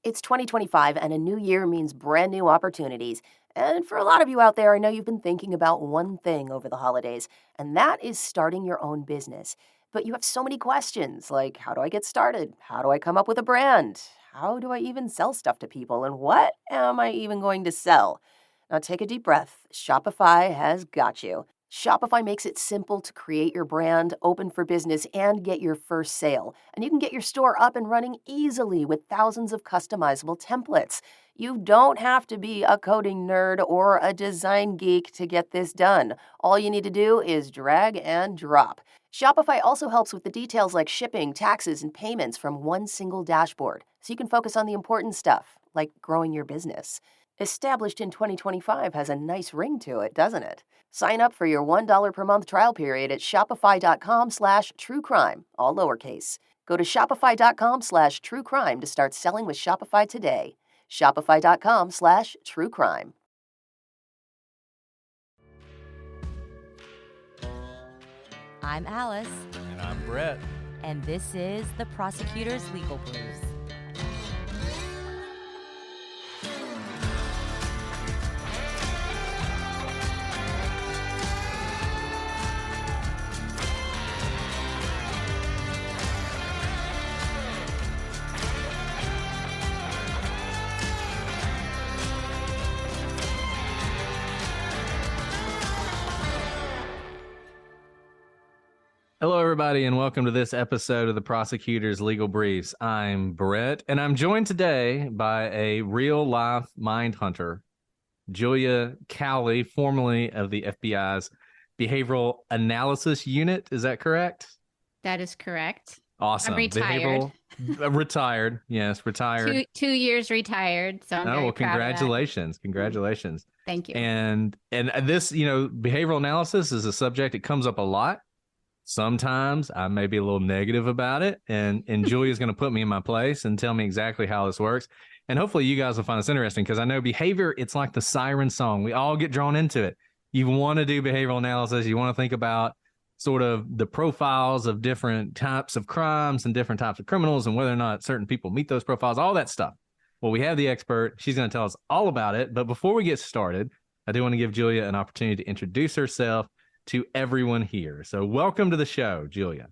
It's 2025 and a new year means brand new opportunities. And for a lot of you out there, I know you've been thinking about one thing over the holidays, and that is starting your own business. But you have so many questions like how do I get started? How do I come up with a brand? How do I even sell stuff to people? And what am I even going to sell? Now take a deep breath. Shopify has got you. Shopify makes it simple to create your brand, open for business, and get your first sale. And you can get your store up and running easily with thousands of customizable templates. You don't have to be a coding nerd or a design geek to get this done. All you need to do is drag and drop. Shopify also helps with the details like shipping, taxes, and payments from one single dashboard, so you can focus on the important stuff, like growing your business. Established in 2025 has a nice ring to it, doesn't it? Sign up for your $1 per month trial period at shopify.com/truecrime, all lowercase. Go to shopify.com/truecrime to start selling with Shopify today. Shopify.com/truecrime. I'm Alice. And I'm Brett. And this is the Prosecutor's Legal Briefs. Hello, everybody, and welcome to this episode of the Prosecutor's Legal Briefs. I'm Brett, and I'm joined today by a real-life mind hunter, Julia Cowley, formerly of the FBI's Behavioral Analysis Unit. Is that correct? That is correct. Awesome. I'm retired. Retired. Yes, retired. 2 years retired. So I'm very proud congratulations. of that. Congratulations. Thank you. And this, behavioral analysis is a subject that comes up a lot. Sometimes I may be a little negative about it, and Julia's going to put me in my place and tell me exactly how this works. And hopefully you guys will find this interesting, because I know behavior, it's like the siren song. We all get drawn into it. You want to do behavioral analysis. You want to think about sort of the profiles of different types of crimes and different types of criminals and whether or not certain people meet those profiles, all that stuff. Well, we have the expert. She's going to tell us all about it. But before we get started, I do want to give Julia an opportunity to introduce herself to everyone here. So welcome to the show, Julia.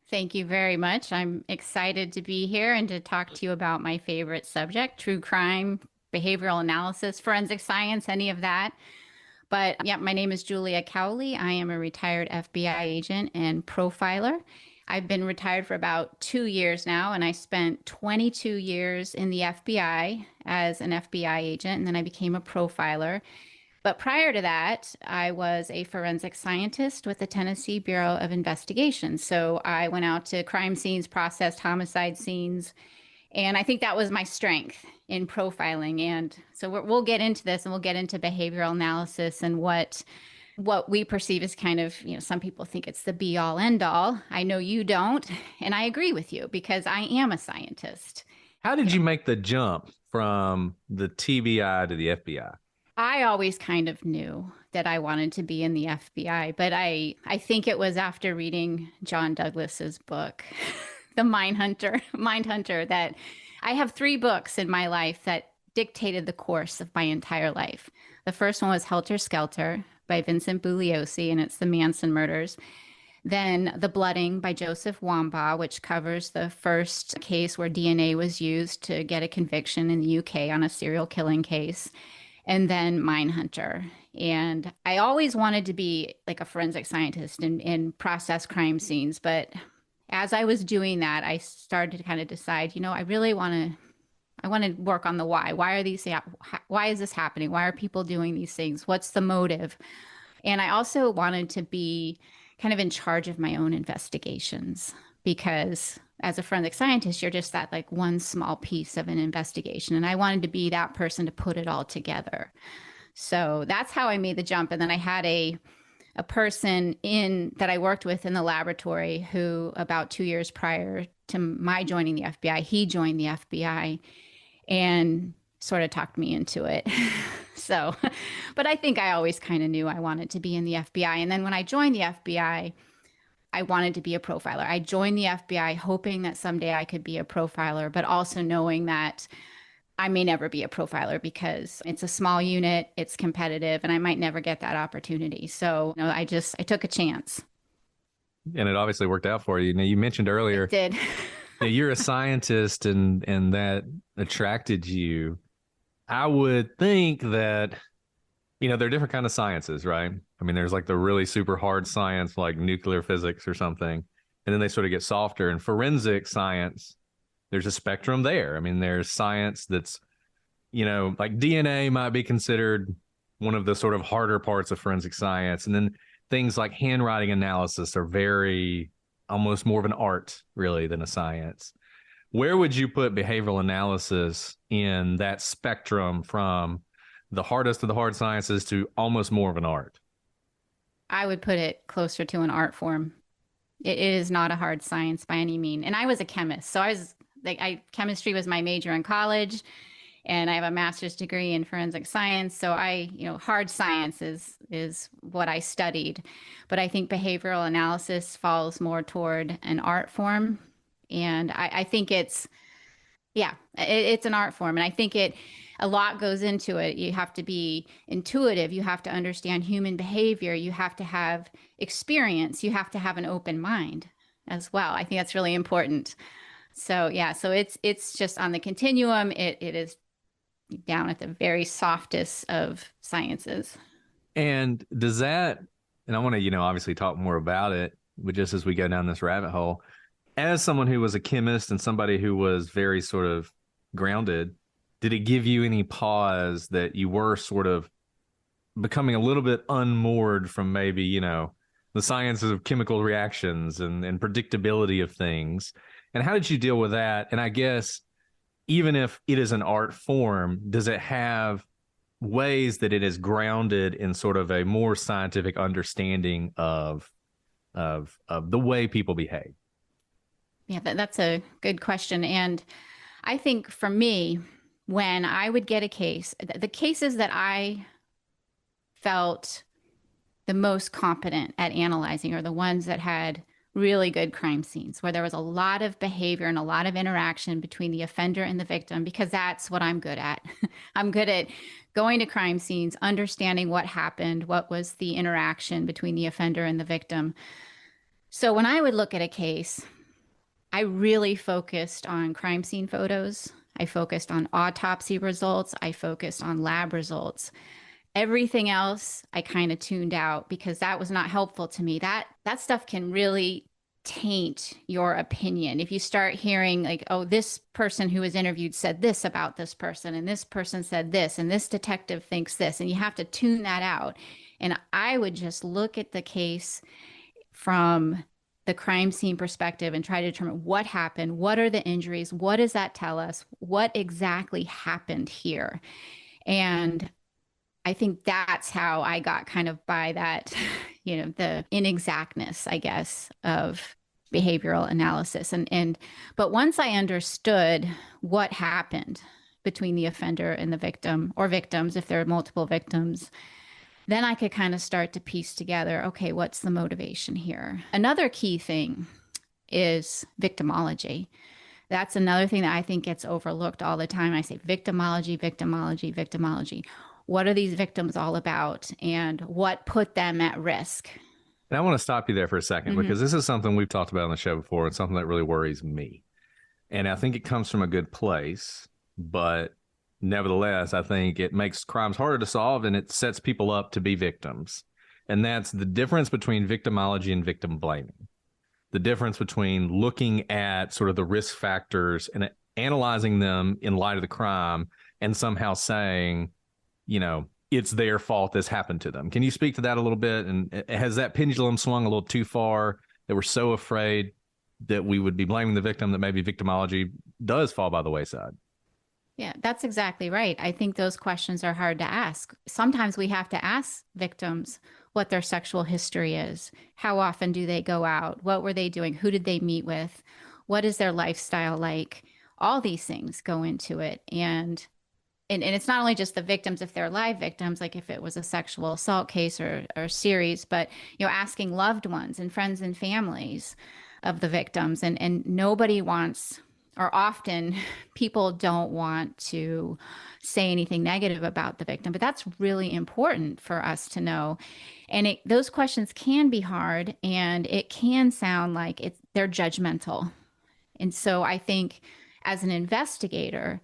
Thank you very much. I'm excited to be here and to talk to you about my favorite subject, true crime, behavioral analysis, forensic science, any of that. But yeah, my name is Julia Cowley. I am a retired FBI agent and profiler. I've been retired for about 2 years now, and I spent 22 years in the FBI as an FBI agent, and then I became a profiler. But prior to that, I was a forensic scientist with the Tennessee Bureau of Investigation. So I went out to crime scenes, processed homicide scenes, and I think that was my strength in profiling. And so we'll get into this, and we'll get into behavioral analysis and what we perceive as kind of, some people think it's the be all end all. I know you don't, and I agree with you because I am a scientist. How did you make the jump from the TBI to the FBI? I always kind of knew that I wanted to be in the FBI, but I think it was after reading John Douglas's book, The Mindhunter, that I have 3 books in my life that dictated the course of my entire life. The first one was Helter Skelter by Vincent Bugliosi, and it's the Manson murders. Then The Blooding by Joseph Wambaugh, which covers the first case where DNA was used to get a conviction in the UK on a serial killing case. And then Mindhunter. And I always wanted to be like a forensic scientist and process crime scenes. But as I was doing that, I started to kind of decide, I really want to work on the why. Why is this happening? Why are people doing these things? What's the motive? And I also wanted to be kind of in charge of my own investigations, because as a forensic scientist, you're just that like one small piece of an investigation. And I wanted to be that person to put it all together. So that's how I made the jump. And then I had a person that I worked with in the laboratory who about 2 years prior to my joining the FBI, he joined the FBI and sort of talked me into it. So, but I think I always kind of knew I wanted to be in the FBI. And then when I joined the FBI, I wanted to be a profiler. I joined the FBI hoping that someday I could be a profiler, but also knowing that I may never be a profiler because it's a small unit, it's competitive, and I might never get that opportunity. So, I took a chance. And it obviously worked out for you. Now, you mentioned It earlier did. that you're a scientist and that attracted you. I would think that, there are different kind of sciences, right? I mean, there's like the really super hard science like nuclear physics or something, and then they sort of get softer. And forensic science, there's a spectrum there. I mean, there's science that's, like DNA might be considered one of the sort of harder parts of forensic science. And then things like handwriting analysis are very almost more of an art, really, than a science. Where would you put behavioral analysis in that spectrum from the hardest of the hard sciences to almost more of an art? I would put it closer to an art form. It is not a hard science by any mean. And I was a chemist. So chemistry was my major in college, and I have a master's degree in forensic science. So hard science is what I studied. But I think behavioral analysis falls more toward an art form. And I think it's an art form. And I think a lot goes into it. You have to be intuitive. You have to understand human behavior. You have to have experience. You have to have an open mind as well. I think that's really important. So it's just on the continuum. It is down at the very softest of sciences. And does that, and I want to, obviously talk more about it, but just as we go down this rabbit hole, as someone who was a chemist and somebody who was very sort of grounded, did it give you any pause that you were sort of becoming a little bit unmoored from maybe, the sciences of chemical reactions and predictability of things? And how did you deal with that? And I guess even if it is an art form, does it have ways that it is grounded in sort of a more scientific understanding of the way people behave? Yeah, that's a good question. And I think for me, when I would get a case, the cases that I felt the most competent at analyzing are the ones that had really good crime scenes, where there was a lot of behavior and a lot of interaction between the offender and the victim, because that's what I'm good at. I'm good at going to crime scenes, understanding what happened, what was the interaction between the offender and the victim. So when I would look at a case, I really focused on crime scene photos. I focused on autopsy results. I focused on lab results. Everything else I kind of tuned out because that was not helpful to me. That stuff can really taint your opinion. If you start hearing like, oh, this person who was interviewed said this about this person, and this person said this, and this detective thinks this, and you have to tune that out. And I would just look at the case from the crime scene perspective and try to determine what happened, what are the injuries, what does that tell us, what exactly happened here. And I think that's how I got kind of by that, the inexactness, I guess, of behavioral analysis. But once I understood what happened between the offender and the victim, or victims, if there are multiple victims, then I could kind of start to piece together, okay, what's the motivation here? Another key thing is victimology. That's another thing that I think gets overlooked all the time. I say victimology, victimology, victimology. What are these victims all about, and what put them at risk? And I want to stop you there for a second, because this is something we've talked about on the show before, and something that really worries me. And I think it comes from a good place, but nevertheless, I think it makes crimes harder to solve, and it sets people up to be victims. And that's the difference between victimology and victim blaming. The difference between looking at sort of the risk factors and analyzing them in light of the crime and somehow saying, it's their fault this happened to them. Can you speak to that a little bit? And has that pendulum swung a little too far that we're so afraid that we would be blaming the victim that maybe victimology does fall by the wayside? Yeah, that's exactly right. I think those questions are hard to ask. Sometimes we have to ask victims what their sexual history is. How often do they go out? What were they doing? Who did they meet with? What is their lifestyle like? All these things go into it. And it's not only just the victims, if they're live victims, like if it was a sexual assault case or series, but, asking loved ones and friends and families of the victims. And nobody wants or often people don't want to say anything negative about the victim, but that's really important for us to know. And those questions can be hard, and it can sound like they're judgmental. And so I think as an investigator,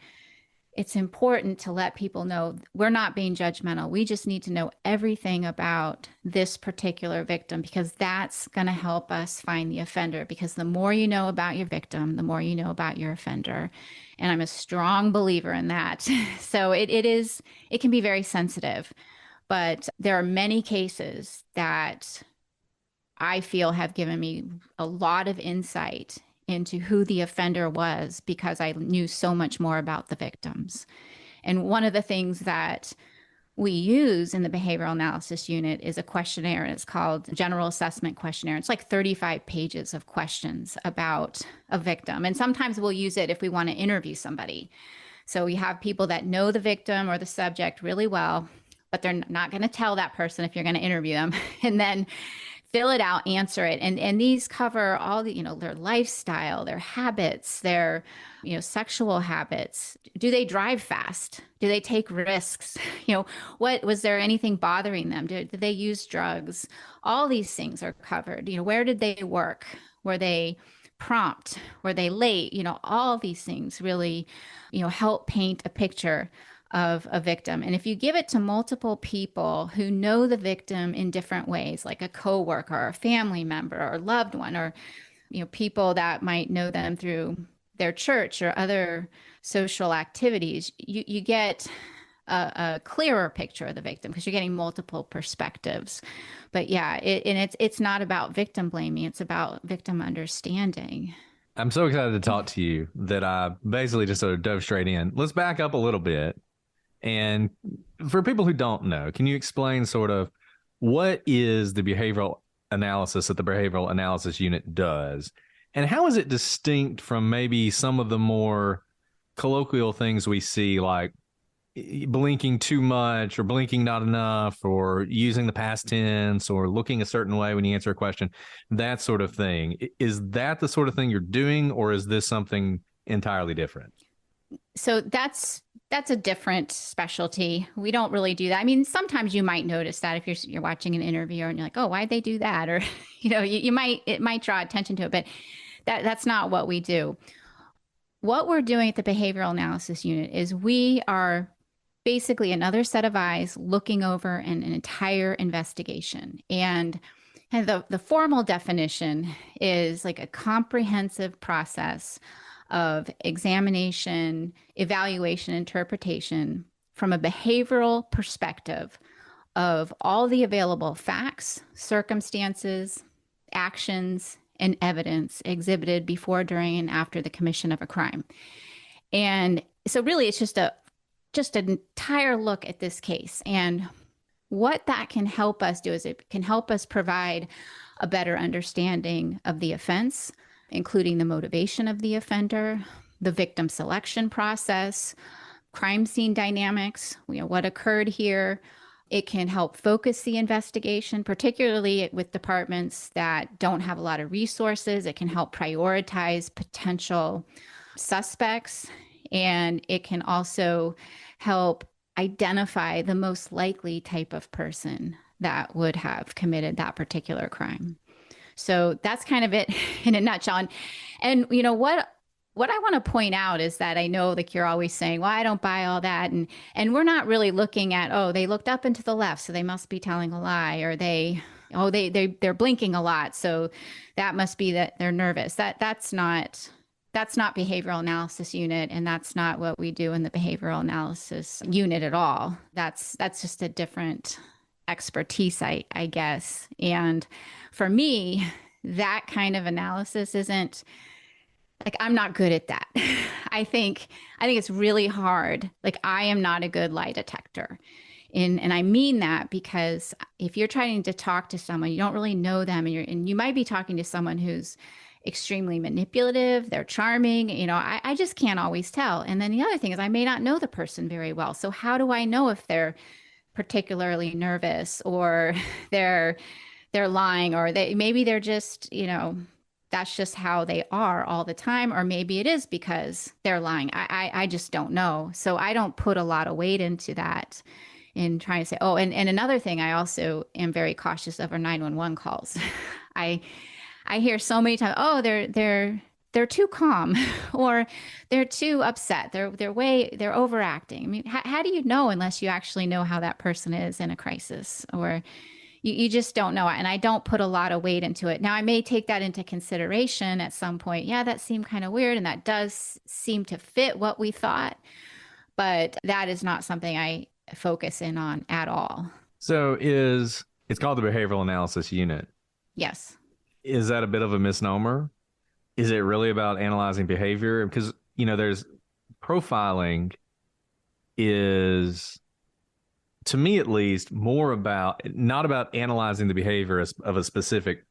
it's important to let people know we're not being judgmental. We just need to know everything about this particular victim, because that's going to help us find the offender. Because the more you know about your victim, the more you know about your offender. And I'm a strong believer in that. So it can be very sensitive, but there are many cases that I feel have given me a lot of insight into who the offender was, because I knew so much more about the victims. And one of the things that we use in the behavioral analysis unit is a questionnaire. It's called General Assessment Questionnaire. It's like 35 pages of questions about a victim. And sometimes we'll use it if we want to interview somebody. So we have people that know the victim or the subject really well, but they're not going to tell that person if you're going to interview them. And then fill it out, answer it. And these cover all the, their lifestyle, their habits, their, sexual habits. Do they drive fast? Do they take risks? What was there anything bothering them? Did they use drugs? All these things are covered. Where did they work? Were they prompt? Were they late? All these things really, help paint a picture of a victim. And if you give it to multiple people who know the victim in different ways, like a coworker or a family member or loved one, or people that might know them through their church or other social activities, you get a clearer picture of the victim, because you're getting multiple perspectives. But yeah, it's not about victim blaming, it's about victim understanding. I'm so excited to talk to you that I basically just sort of dove straight in. Let's back up a little bit. And for people who don't know, can you explain sort of what is the behavioral analysis that the behavioral analysis unit does? And how is it distinct from maybe some of the more colloquial things we see, like blinking too much or blinking not enough, or using the past tense, or looking a certain way when you answer a question, that sort of thing? Is that the sort of thing you're doing, or is this something entirely different? So that's a different specialty. We don't really do that. I mean, sometimes you might notice that if you're watching an interview and you're like, oh, why'd they do that? Or, it might draw attention to it, but that's not what we do. What we're doing at the behavioral analysis unit is we are basically another set of eyes looking over an entire investigation. And the formal definition is like a comprehensive process of examination, evaluation, interpretation from a behavioral perspective of all the available facts, circumstances, actions, and evidence exhibited before, during, and after the commission of a crime. And so really it's just an entire look at this case. And what that can help us do is it can help us provide a better understanding of the offense, including the motivation of the offender, the victim selection process, crime scene dynamics, what occurred here. It can help focus the investigation, particularly with departments that don't have a lot of resources. It can help prioritize potential suspects, and it can also help identify the most likely type of person that would have committed that particular crime. So that's kind of it in a nutshell. And what I want to point out is that I know, like, you're always saying, well, I don't buy all that. And we're not really looking at, oh, they looked up and to the left, so they must be telling a lie, or they're blinking a lot, so that must be that they're nervous. That's not behavioral analysis unit, and that's not what we do in the behavioral analysis unit at all. That's just a different expertise, I guess. And for me, that kind of analysis isn't like, I'm not good at that. I think it's really hard. Like, I am not a good lie detector. And I mean that because if you're trying to talk to someone, you don't really know them, and you might be talking to someone who's extremely manipulative, they're charming, I just can't always tell. And then the other thing is, I may not know the person very well. So how do I know if they're particularly nervous, or they're lying, or maybe they're just, that's just how they are all the time, or maybe it is because they're lying. I just don't know. So I don't put a lot of weight into that in trying to say, oh, and another thing I also am very cautious of are 911 calls. I I hear so many times, oh, they're too calm or they're too upset. They're overacting. I mean, how do you know unless you actually know how that person is in a crisis, or you just don't know. And I don't put a lot of weight into it. Now, I may take that into consideration at some point. Yeah, that seemed kind of weird. And that does seem to fit what we thought. But that is not something I focus in on at all. So it's called the behavioral analysis unit. Yes. Is that a bit of a misnomer? Is it really about analyzing behavior? Because, there's profiling is, to me at least, more about not about analyzing the behavior of a specific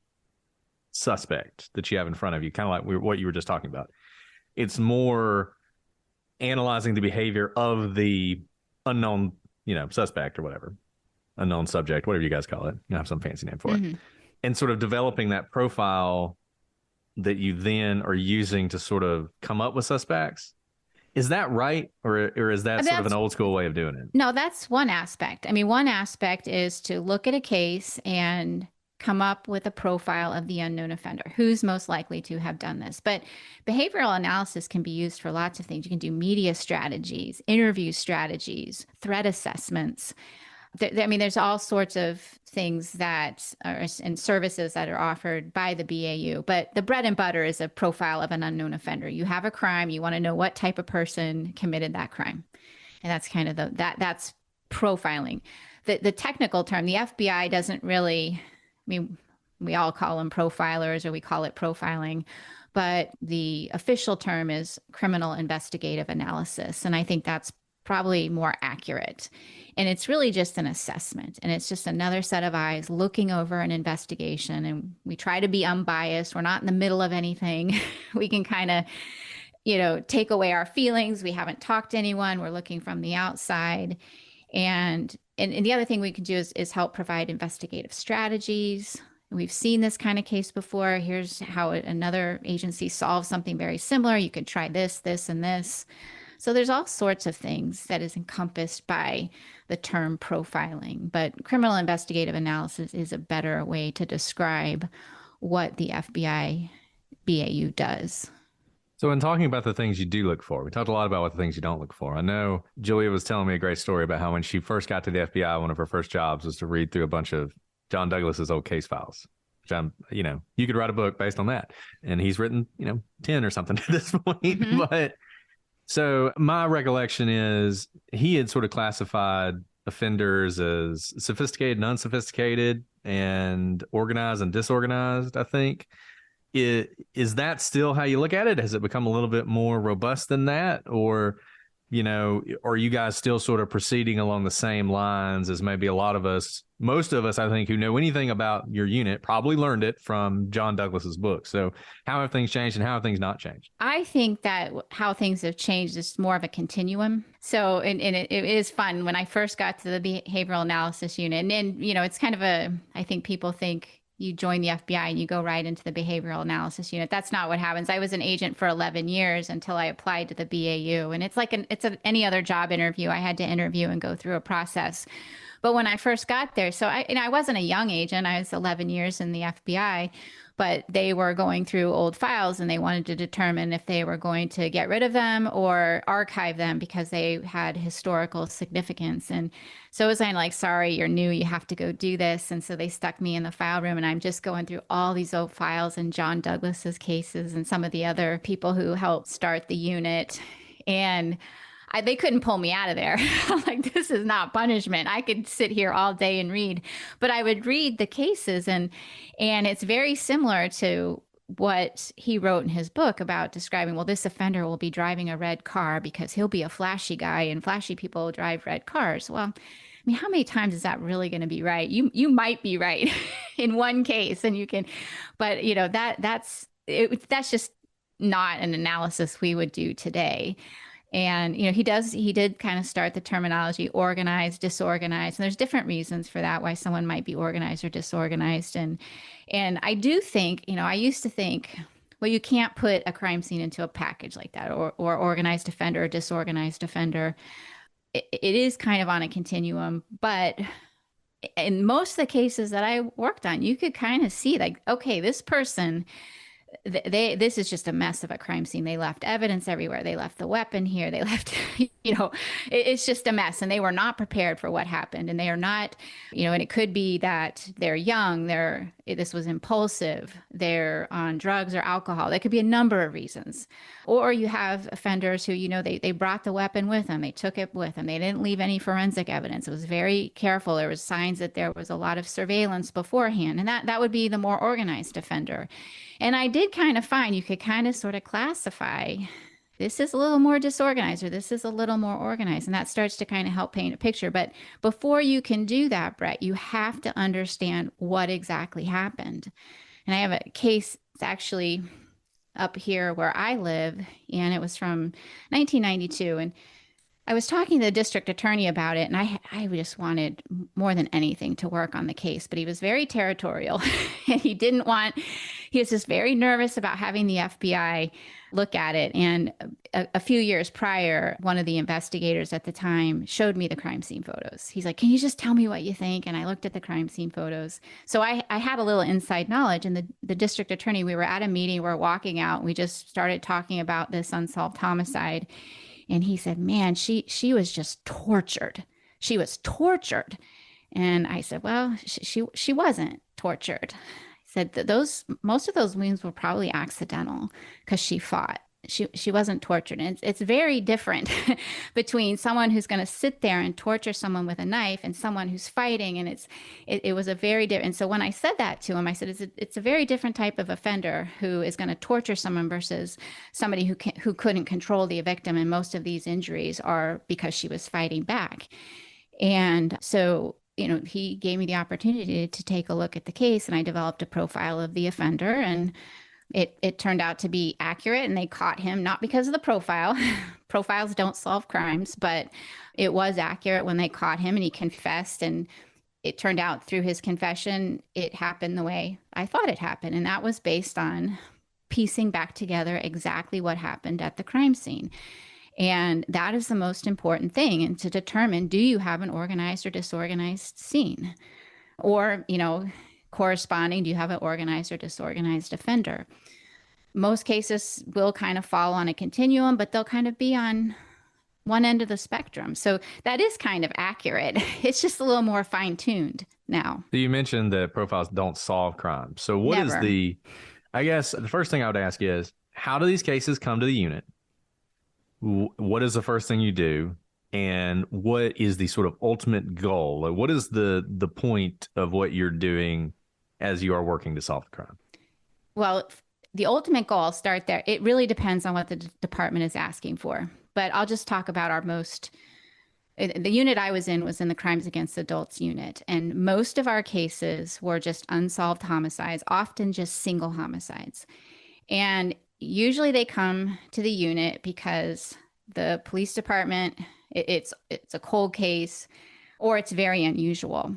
suspect that you have in front of you, kind of like what you were just talking about. It's more analyzing the behavior of the unknown, suspect or whatever, unknown subject, whatever you guys call it. You have some fancy name for it. And sort of developing that profile that you then are using to sort of come up with suspects. Is that right? Or is that sort of an old school way of doing it? No, that's one aspect. I mean, one aspect is to look at a case and come up with a profile of the unknown offender, who's most likely to have done this. But behavioral analysis can be used for lots of things. You can do media strategies, interview strategies, threat assessments. I mean, there's all sorts of things that are and services that are offered by the BAU, but the bread and butter is a profile of an unknown offender. You have a crime, you want to know what type of person committed that crime. And that's kind of that's profiling. The technical term, the FBI doesn't really, I mean, we all call them profilers or we call it profiling, but the official term is criminal investigative analysis. And I think that's probably more accurate. And it's really just an assessment. And it's just another set of eyes looking over an investigation. And we try to be unbiased. We're not in the middle of anything. We can kind of, take away our feelings. We haven't talked to anyone. We're looking from the outside. And the other thing we can do is help provide investigative strategies. We've seen this kind of case before. Here's how another agency solves something very similar. You could try this, this, and this. So there's all sorts of things that is encompassed by the term profiling, but criminal investigative analysis is a better way to describe what the FBI BAU does. So in talking about the things you do look for, we talked a lot about what the things you don't look for. I know Julia was telling me a great story about how when she first got to the FBI, one of her first jobs was to read through a bunch of John Douglas's old case files. You could write a book based on that. And he's written, 10 or something at this point. But so my recollection is he had sort of classified offenders as sophisticated and unsophisticated and organized and disorganized, I think. Is that still how you look at it? Has it become a little bit more robust than that? Or, are you guys still sort of proceeding along the same lines as maybe a lot of us, most of us, I think, who know anything about your unit probably learned it from John Douglas's book. So how have things changed and how have things not changed? I think that how things have changed is more of a continuum. So, and it is fun when I first got to the behavioral analysis unit. And then, it's kind of I think people think you join the FBI and you go right into the behavioral analysis unit. That's not what happens. I was an agent for 11 years until I applied to the BAU. And it's like any other job interview. I had to interview and go through a process. But when I first got there, so I wasn't a young agent. I was 11 years in the FBI, but they were going through old files and they wanted to determine if they were going to get rid of them or archive them because they had historical significance. And so it was kind of like, sorry, you're new, you have to go do this. And so they stuck me in the file room and I'm just going through all these old files and John Douglas's cases and some of the other people who helped start the unit. And they couldn't pull me out of there. I'm like, this is not punishment. I could sit here all day and read, but I would read the cases and it's very similar to what he wrote in his book about describing, well, this offender will be driving a red car because he'll be a flashy guy and flashy people drive red cars. Well, I mean, how many times is that really going to be right? You might be right in one case and you can, but that's just not an analysis we would do today. And, he did kind of start the terminology organized, disorganized. And there's different reasons for that, why someone might be organized or disorganized. And I do think, I used to think, well, you can't put a crime scene into a package like that, or organized offender or disorganized offender. It is kind of on a continuum, but in most of the cases that I worked on, you could kind of see like, okay, this person, this is just a mess of a crime scene. They left evidence everywhere. They left the weapon here. They left, it's just a mess. And they were not prepared for what happened. And they are not, and it could be that they're young, this was impulsive, they're on drugs or alcohol. There could be a number of reasons. Or you have offenders who, they brought the weapon with them. They took it with them. They didn't leave any forensic evidence. It was very careful. There was signs that there was a lot of surveillance beforehand. And that would be the more organized offender. And I did kind of find you could kind of sort of classify, this is a little more disorganized or this is a little more organized. And that starts to kind of help paint a picture. But before you can do that, Brett, you have to understand what exactly happened. And I have a case, it's actually up here where I live, and it was from 1992. And I was talking to the district attorney about it, and I just wanted more than anything to work on the case, but he was very territorial and he was just very nervous about having the FBI look at it. And a few years prior, one of the investigators at the time showed me the crime scene photos. He's like, can you just tell me what you think? And I looked at the crime scene photos. So I had a little inside knowledge, and the district attorney, we were at a meeting, we're walking out, and we just started talking about this unsolved homicide. And he said, man, she was just tortured. She was tortured. And I said, well, she wasn't tortured. I said that most of those wounds were probably accidental because she fought. She wasn't tortured. And it's very different between someone who's going to sit there and torture someone with a knife and someone who's fighting. And it was a very different. And so when I said that to him, I said, it's a very different type of offender who is going to torture someone versus somebody who couldn't control the victim. And most of these injuries are because she was fighting back. And so, he gave me the opportunity to take a look at the case, and I developed a profile of the offender, and it turned out to be accurate, and they caught him, not because of the profile. Profiles don't solve crimes, but it was accurate when they caught him, and he confessed. And it turned out through his confession, it happened the way I thought it happened. And that was based on piecing back together exactly what happened at the crime scene. And that is the most important thing, and to determine, do you have an organized or disorganized scene? Or, corresponding, do you have an organized or disorganized offender? Most cases will kind of fall on a continuum, but they'll kind of be on one end of the spectrum. So that is kind of accurate. It's just a little more fine-tuned now. So you mentioned that profiles don't solve crime. So what is I guess the first thing I would ask is, how do these cases come to the unit? What is the first thing you do? And what is the sort of ultimate goal? Like, what is the point of what you're doing as you are working to solve the crime? Well, the ultimate goal, I'll start there. It really depends on what the department is asking for. But I'll just talk about the unit I was in the Crimes Against Adults unit. And most of our cases were just unsolved homicides, often just single homicides. And usually they come to the unit because the police department, it's a cold case, or it's very unusual.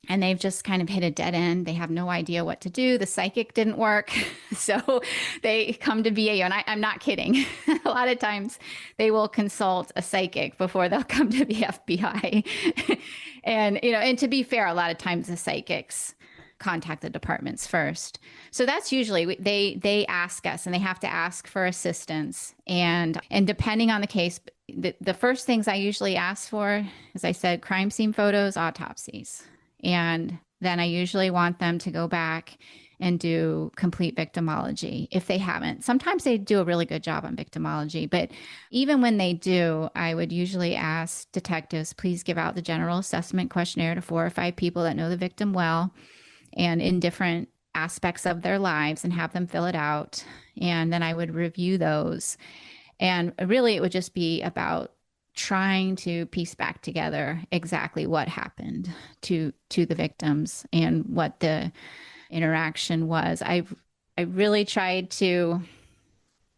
And they've just kind of hit a dead end. They have no idea what to do. The psychic didn't work. So they come to BAU. And I'm not kidding. A lot of times they will consult a psychic before they'll come to the FBI. And to be fair, a lot of times the psychics contact the departments first. So that's usually, they ask us, and they have to ask for assistance. And depending on the case, the first things I usually ask for, as I said, crime scene photos, autopsies. And then I usually want them to go back and do complete victimology if they haven't. Sometimes they do a really good job on victimology, but even when they do, I would usually ask detectives, please give out the general assessment questionnaire to 4 or 5 people that know the victim well and in different aspects of their lives, and have them fill it out. And then I would review those. And really, it would just be about trying to piece back together exactly what happened to the victims and what the interaction was. I really tried to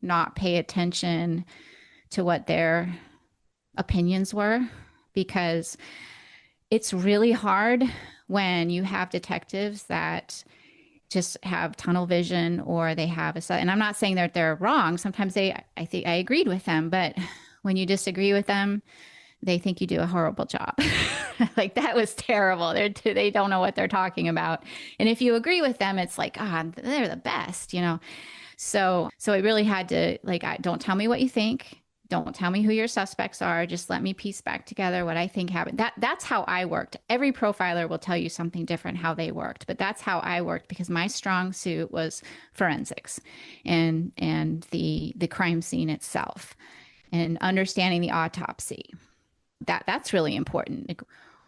not pay attention to what their opinions were, because it's really hard when you have detectives that just have tunnel vision, or they have and I'm not saying that they're wrong. Sometimes I think I agreed with them, but when you disagree with them, they think you do a horrible job. Like, that was terrible. They don't know what they're talking about. And if you agree with them, it's like, they're the best, you know? So I really had to, like, don't tell me what you think. Don't tell me who your suspects are. Just let me piece back together what I think happened. That's how I worked. Every profiler will tell you something different how they worked, but that's how I worked, because my strong suit was forensics and the crime scene itself, and understanding the autopsy. That's really important. Like,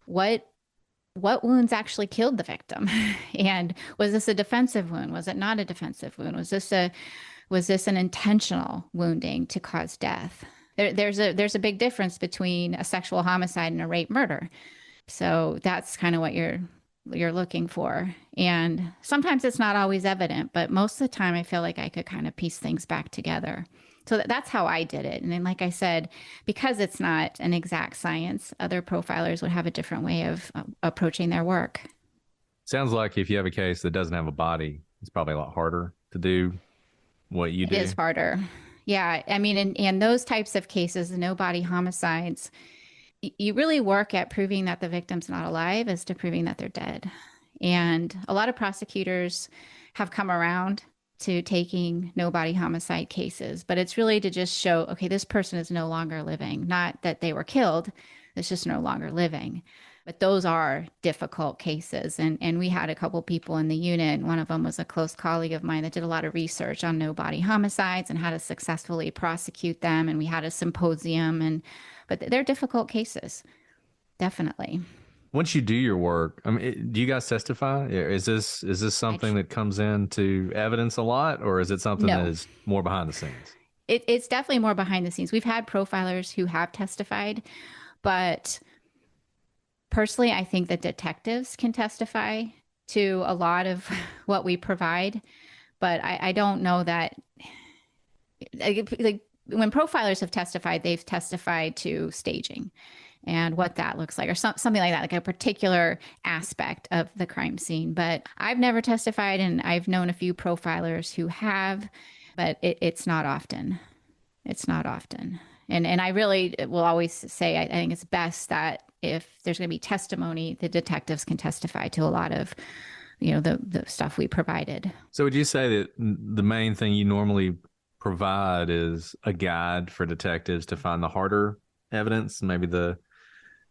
what wounds actually killed the victim? And was this a defensive wound? Was it not a defensive wound? Was this an intentional wounding to cause death? There's a big difference between a sexual homicide and a rape murder. So that's kind of what you're looking for. And sometimes it's not always evident, but most of the time I feel like I could kind of piece things back together. So that's how I did it. And then, like I said, because it's not an exact science, other profilers would have a different way of approaching their work. Sounds like if you have a case that doesn't have a body, it's probably a lot harder to do what you do. It is harder. Yeah. I mean, in those types of cases, the no body homicides, you really work at proving that the victim's not alive as to proving that they're dead. And a lot of prosecutors have come around to taking no body homicide cases, but it's really to just show, okay, this person is no longer living, not that they were killed, it's just no longer living. But those are difficult cases. And we had a couple people in the unit. One of them was a close colleague of mine that did a lot of research on no body homicides and how to successfully prosecute them. And we had a symposium, but they're difficult cases. Definitely. Once you do your work, I mean, do you guys testify? Is this something that comes into evidence a lot, or is it something that is more behind the scenes? It's definitely more behind the scenes. We've had profilers who have testified, but personally, I think that detectives can testify to a lot of what we provide, but I don't know that, like when profilers have testified, they've testified to staging and what that looks like, or something like that, like a particular aspect of the crime scene. But I've never testified, and I've known a few profilers who have, but it's not often. It's not often. And I really will always say, I think it's best that if there's going to be testimony, the detectives can testify to a lot of, the stuff we provided. So would you say that the main thing you normally provide is a guide for detectives to find the harder evidence, maybe to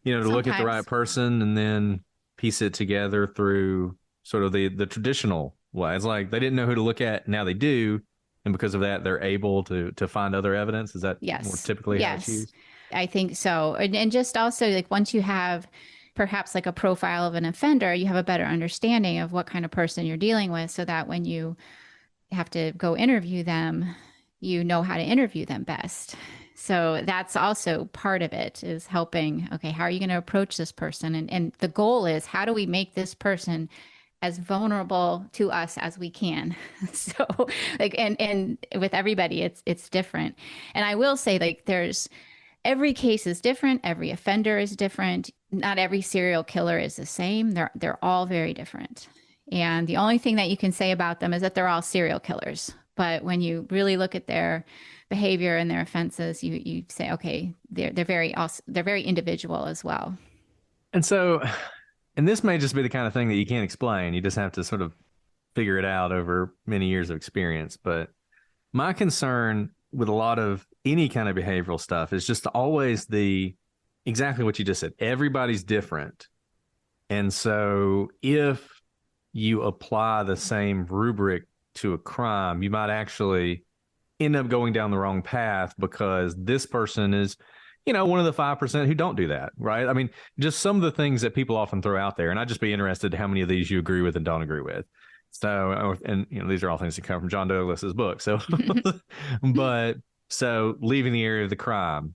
look at the right person and then piece it together through sort of the traditional way? It's like they didn't know who to look at, now they do. And because of that, they're able to find other evidence. Is that more typically how it's used? I think so. And just also, like, once you have perhaps like a profile of an offender, you have a better understanding of what kind of person you're dealing with, so that when you have to go interview them, you know how to interview them best. So that's also part of it, is helping, okay, how are you going to approach this person? And the goal is, how do we make this person as vulnerable to us as we can? So like, and with everybody, it's different. And I will say, like, every case is different. Every offender is different. Not every serial killer is the same. They're all very different. And the only thing that you can say about them is that they're all serial killers. But when you really look at their behavior and their offenses, you say, okay, they're very individual as well. And so, and this may just be the kind of thing that you can't explain. You just have to sort of figure it out over many years of experience. But my concern with a lot of any kind of behavioral stuff is just always exactly what you just said. Everybody's different. And so if you apply the same rubric to a crime, you might actually end up going down the wrong path, because this person is, one of the 5% who don't do that, right? I mean, just some of the things that people often throw out there, and I'd just be interested how many of these you agree with and don't agree with. So, and these are all things that come from John Douglas's book. So, so leaving the area of the crime,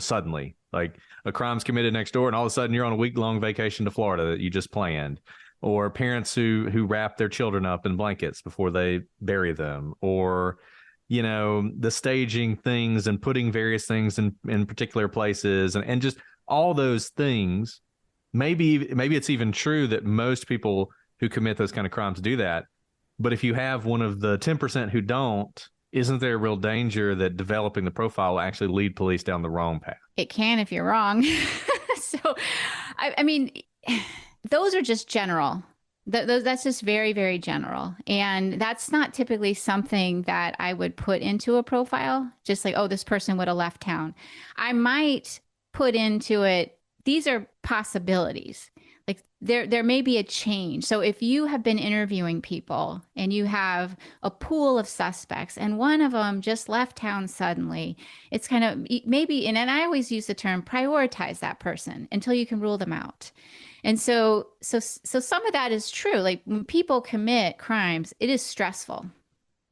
suddenly, like a crime's committed next door, and all of a sudden you're on a week-long vacation to Florida that you just planned. Or parents who wrap their children up in blankets before they bury them, or the staging things and putting various things in particular places and just all those things. Maybe it's even true that most people who commit those kind of crimes do that. But if you have one of the 10% who don't, isn't there a real danger that developing the profile will actually lead police down the wrong path? It can if you're wrong. So, I mean, those are just general. That's just very, very general. And that's not typically something that I would put into a profile, just like, oh, this person would have left town. I might put into it, these are possibilities. Like there may be a change. So if you have been interviewing people and you have a pool of suspects and one of them just left town suddenly, it's kind of maybe, and I always use the term prioritize that person until you can rule them out. And so some of that is true. Like when people commit crimes, it is stressful.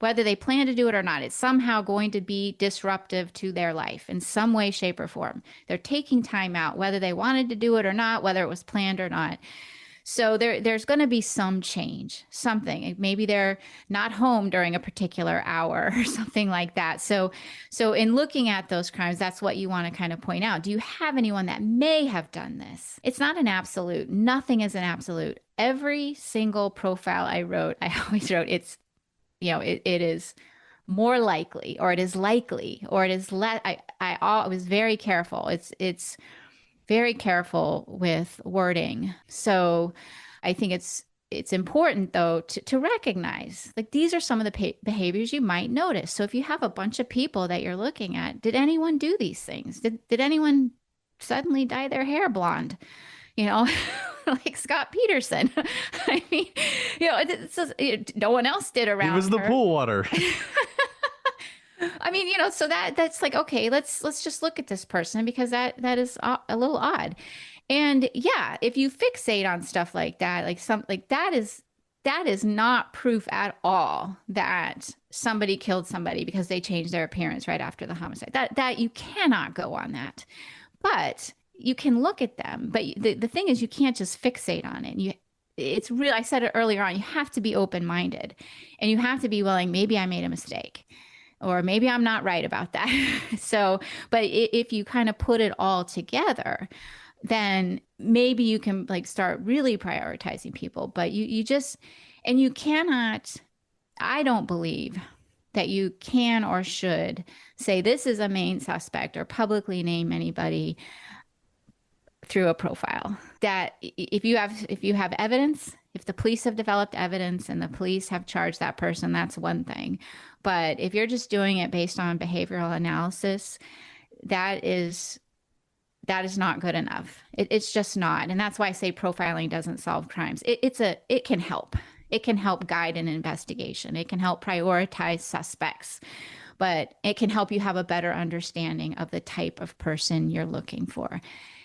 Whether they plan to do it or not, it's somehow going to be disruptive to their life in some way, shape, or form. They're taking time out, whether they wanted to do it or not, whether it was planned or not. So there's going to be some change, something. Maybe they're not home during a particular hour or something like that. So in looking at those crimes, that's what you want to kind of point out. Do you have anyone that may have done this? It's not an absolute. Nothing is an absolute. Every single profile I always wrote, it's, it is more likely, or it is likely, or it is less. I was very careful. It's very careful with wording. So I think it's important though to recognize like these are some of the behaviors you might notice. So if you have a bunch of people that you're looking at, did anyone do these things? Did anyone suddenly dye their hair blonde? Like Scott Peterson. I mean, no one else did around. It was the pool water. I mean, so that's like, okay, let's just look at this person because that is a little odd. And yeah, if you fixate on stuff like that, that is not proof at all that somebody killed somebody because they changed their appearance right after the homicide. That you cannot go on that. But you can look at them, but the thing is you can't just fixate on it. It's real. I said it earlier on, you have to be open-minded and you have to be willing, maybe I made a mistake or maybe I'm not right about that. But if you kind of put it all together, then maybe you can like start really prioritizing people, but you cannot, I don't believe that you can or should say this is a main suspect or publicly name anybody through a profile. That if you have evidence, if the police have developed evidence and the police have charged that person, that's one thing. But if you're just doing it based on behavioral analysis, that is not good enough. It's just not. And that's why I say profiling doesn't solve crimes. It can help. It can help guide an investigation. It can help prioritize suspects, but it can help you have a better understanding of the type of person you're looking for.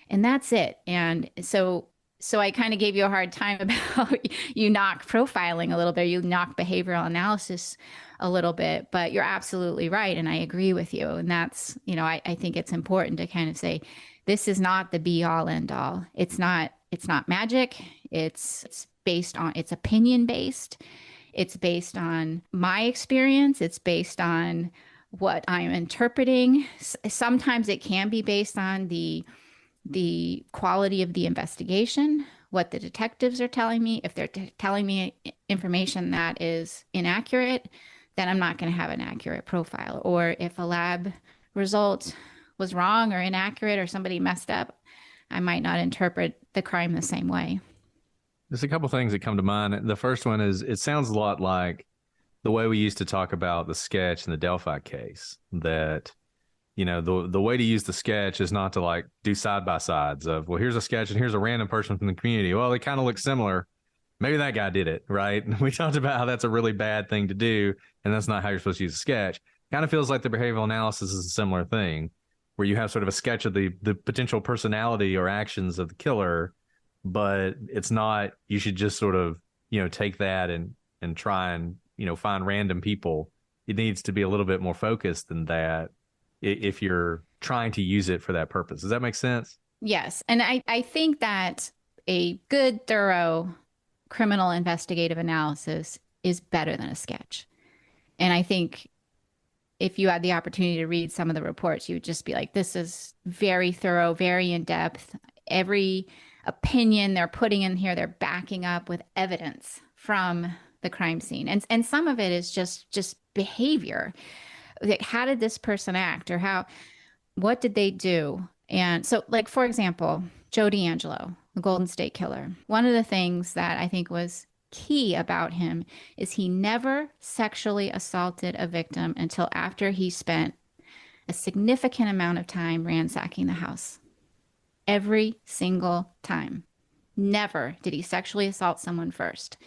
And that's it. And so I kind of gave you a hard time about you knock profiling a little bit, you knock behavioral analysis a little bit, but you're absolutely right. And I agree with you. And that's, I think it's important to kind of say, this is not the be all end all. It's not magic. It's based on, it's opinion based. It's based on my experience. It's based on what I'm interpreting. Sometimes it can be based on the quality of the investigation, what the detectives are telling me. If they're telling me information that is inaccurate, then I'm not going to have an accurate profile. Or if a lab result was wrong or inaccurate or somebody messed up, I might not interpret the crime the same way. There's a couple things that come to mind. The first one is it sounds a lot like the way we used to talk about the sketch in the Delphi case, that the way to use the sketch is not to like do side by sides of, well, here's a sketch and here's a random person from the community. Well, they kind of look similar. Maybe that guy did it, right? We talked about how that's a really bad thing to do, and that's not how you're supposed to use a sketch. Kind of feels like the behavioral analysis is a similar thing, where you have sort of a sketch of the potential personality or actions of the killer, but it's not, you should just sort of, take that and try and, find random people. It needs to be a little bit more focused than that if you're trying to use it for that purpose. Does that make sense? Yes. And I think that a good, thorough criminal investigative analysis is better than a sketch. And I think if you had the opportunity to read some of the reports, you would just be like, this is very thorough, very in depth. Every opinion they're putting in here, they're backing up with evidence from the crime scene. And some of it is just behavior. Like, how did this person act, or what did they do? And so, like, for example, Joe D'Angelo, the Golden State Killer, one of the things that I think was key about him is he never sexually assaulted a victim until after he spent a significant amount of time ransacking the house. Every single time. Never did he sexually assault someone first.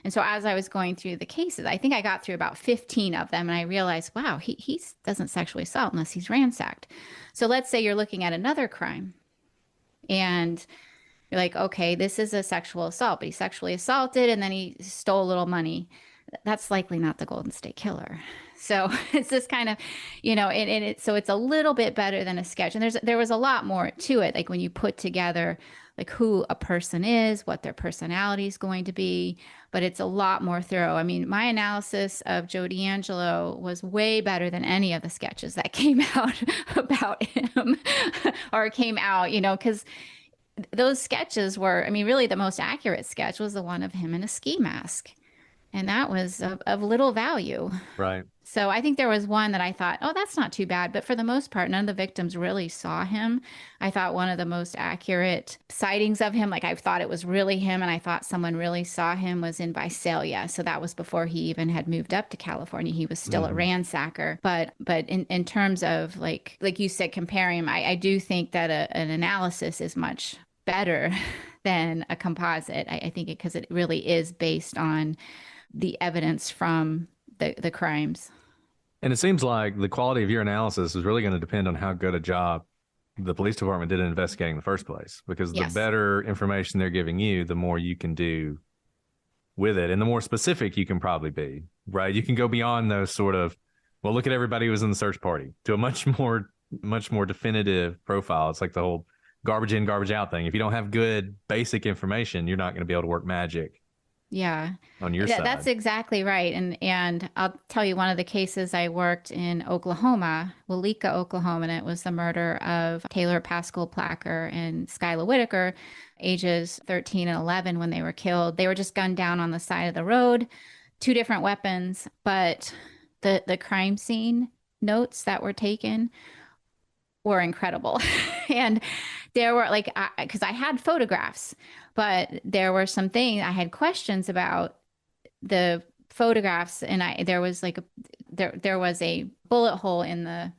And so as I was going through the cases, I think I got through about 15 of them, and I realized, wow, he doesn't sexually assault unless he's ransacked. So let's say you're looking at another crime and you're like, okay, this is a sexual assault, but he sexually assaulted and then he stole a little money. That's likely not the Golden State Killer. So it's this kind of, so it's a little bit better than a sketch. And there was a lot more to it. Like when you put together like who a person is, what their personality is going to be, but it's a lot more thorough. I mean, my analysis of Joe D'Angelo was way better than any of the sketches that came out about him or came out, because those sketches were, I mean, really the most accurate sketch was the one of him in a ski mask. And that was of little value. Right. So I think there was one that I thought, oh, that's not too bad. But for the most part, none of the victims really saw him. I thought one of the most accurate sightings of him, like I thought it was really him, and I thought someone really saw him, was in Visalia. So that was before he even had moved up to California. He was still a ransacker. But in terms of like you said, comparing him, I do think that an analysis is much better than a composite. I think because it really is based on the evidence from the crimes. And it seems like the quality of your analysis is really going to depend on how good a job the police department did in investigating in the first place, because the better information they're giving you, the more you can do with it, and the more specific you can probably be, right? You can go beyond those sort of, well, look at everybody who was in the search party, to a much more definitive profile. It's like the whole garbage in, garbage out thing. If you don't have good basic information, you're not going to be able to work magic. Yeah. On your side. That's exactly right. And I'll tell you, one of the cases I worked in Oklahoma, Walika, Oklahoma, and it was the murder of Taylor Pascal Placker and Skyla Whitaker, ages 13 and 11 when they were killed. They were just gunned down on the side of the road, 2 different weapons, but the crime scene notes that were taken were incredible. And there were because I had photographs, but there were some things I had questions about the photographs, and there was a bullet hole in the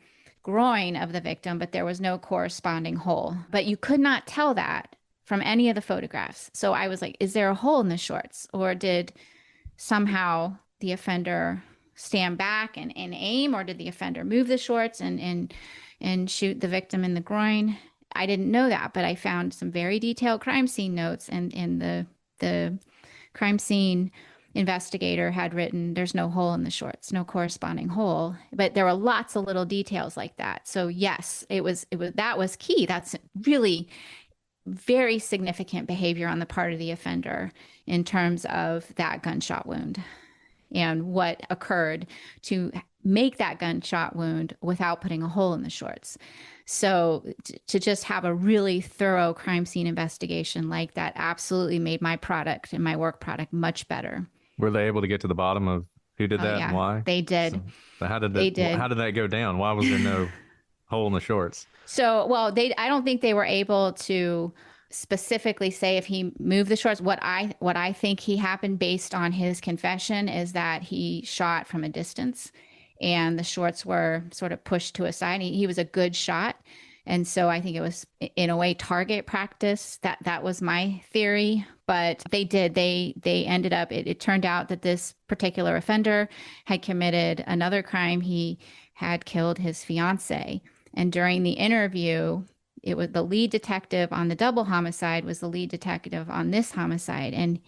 groin of the victim, but there was no corresponding hole. But you could not tell that from any of the photographs. So I was like, is there a hole in the shorts, or did somehow the offender stand back and aim, or did the offender move the shorts and shoot the victim in the groin? I didn't know that, but I found some very detailed crime scene notes, and the crime scene investigator had written, there's no hole in the shorts, no corresponding hole. But there were lots of little details like that. So yes, that was key. That's really very significant behavior on the part of the offender in terms of that gunshot wound and what occurred to make that gunshot wound without putting a hole in the shorts. So to just have a really thorough crime scene investigation like that absolutely made my product and my work product much better. Were they able to get to the bottom of who did that and why? They did. So how did that go down? Why was there no hole in the shorts? So, well, I don't think they were able to specifically say if he moved the shorts. What I think he happened based on his confession is that he shot from a distance, and the shorts were sort of pushed to a side. He was a good shot. And so I think it was, in a way, target practice. That was my theory. But they ended up, it turned out that this particular offender had committed another crime. He had killed his fiance. And during the interview, it was the lead detective on the double homicide was the lead detective on this homicide. And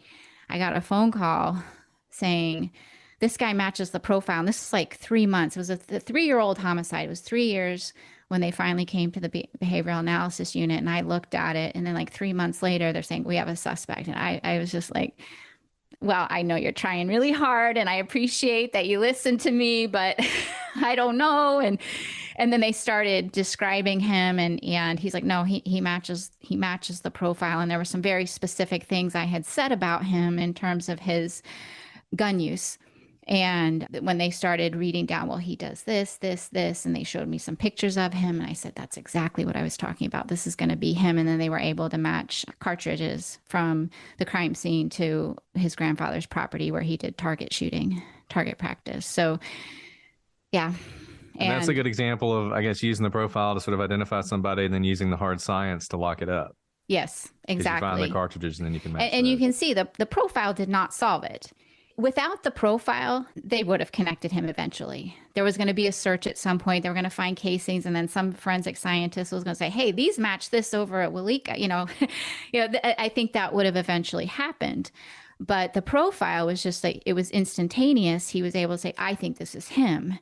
I got a phone call saying, this guy matches the profile. And this is like 3 months. It was a 3-year-old homicide. It was 3 years when they finally came to the behavioral analysis unit. And I looked at it. And then like 3 months later, they're saying, we have a suspect. And I was just like, well, I know you're trying really hard and I appreciate that you listen to me, but I don't know. And then they started describing him and he's like, no, he matches the profile. And there were some very specific things I had said about him in terms of his gun use. And when they started reading down, well, he does this, and they showed me some pictures of him. And I said, that's exactly what I was talking about. This is going to be him. And then they were able to match cartridges from the crime scene to his grandfather's property where he did target practice. So, yeah. And that's a good example of, I guess, using the profile to sort of identify somebody and then using the hard science to lock it up. Yes, exactly. You find the cartridges and then you can match and you can see the profile did not solve it. Without the profile, they would have connected him eventually. There was going to be a search at some point. They were going to find casings, and then some forensic scientist was going to say, hey, these match this over at Walika. I think that would have eventually happened. But the profile was just like, it was instantaneous. He was able to say, I think this is him.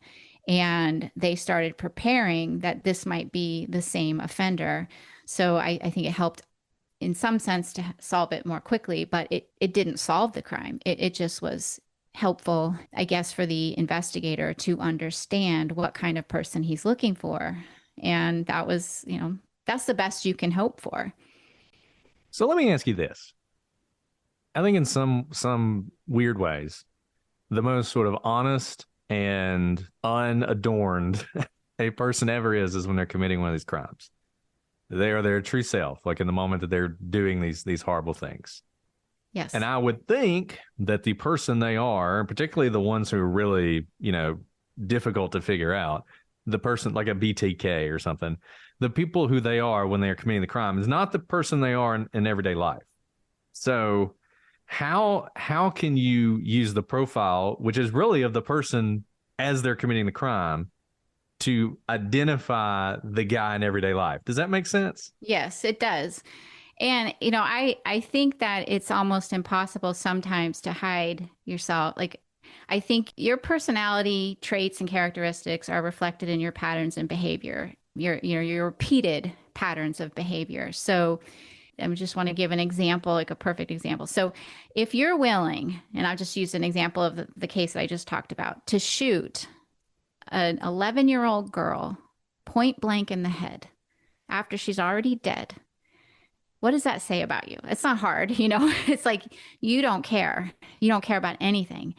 And they started preparing that this might be the same offender. So I think it helped in some sense to solve it more quickly, but it didn't solve the crime. It just was helpful, I guess, for the investigator to understand what kind of person he's looking for. And that was, that's the best you can hope for. So let me ask you this. I think in some weird ways, the most sort of honest and unadorned a person ever is when they're committing one of these crimes. They are their true self, like in the moment that they're doing these horrible things. Yes. And I would think that the person they are, particularly the ones who are really, difficult to figure out, the person like a BTK or something, the people who they are when they are committing the crime is not the person they are in everyday life. So how can you use the profile, which is really of the person as they're committing the crime, to identify the guy in everyday life? Does that make sense? Yes, it does. And, I think that it's almost impossible sometimes to hide yourself. Like, I think your personality traits and characteristics are reflected in your patterns and behavior, your repeated patterns of behavior. So I just want to give an example, like a perfect example. So if you're willing, and I'll just use an example of the case that I just talked about, to shoot an 11-year-old girl point blank in the head after she's already dead, what does that say about you? It's not hard, it's like you don't care. You don't care about anything.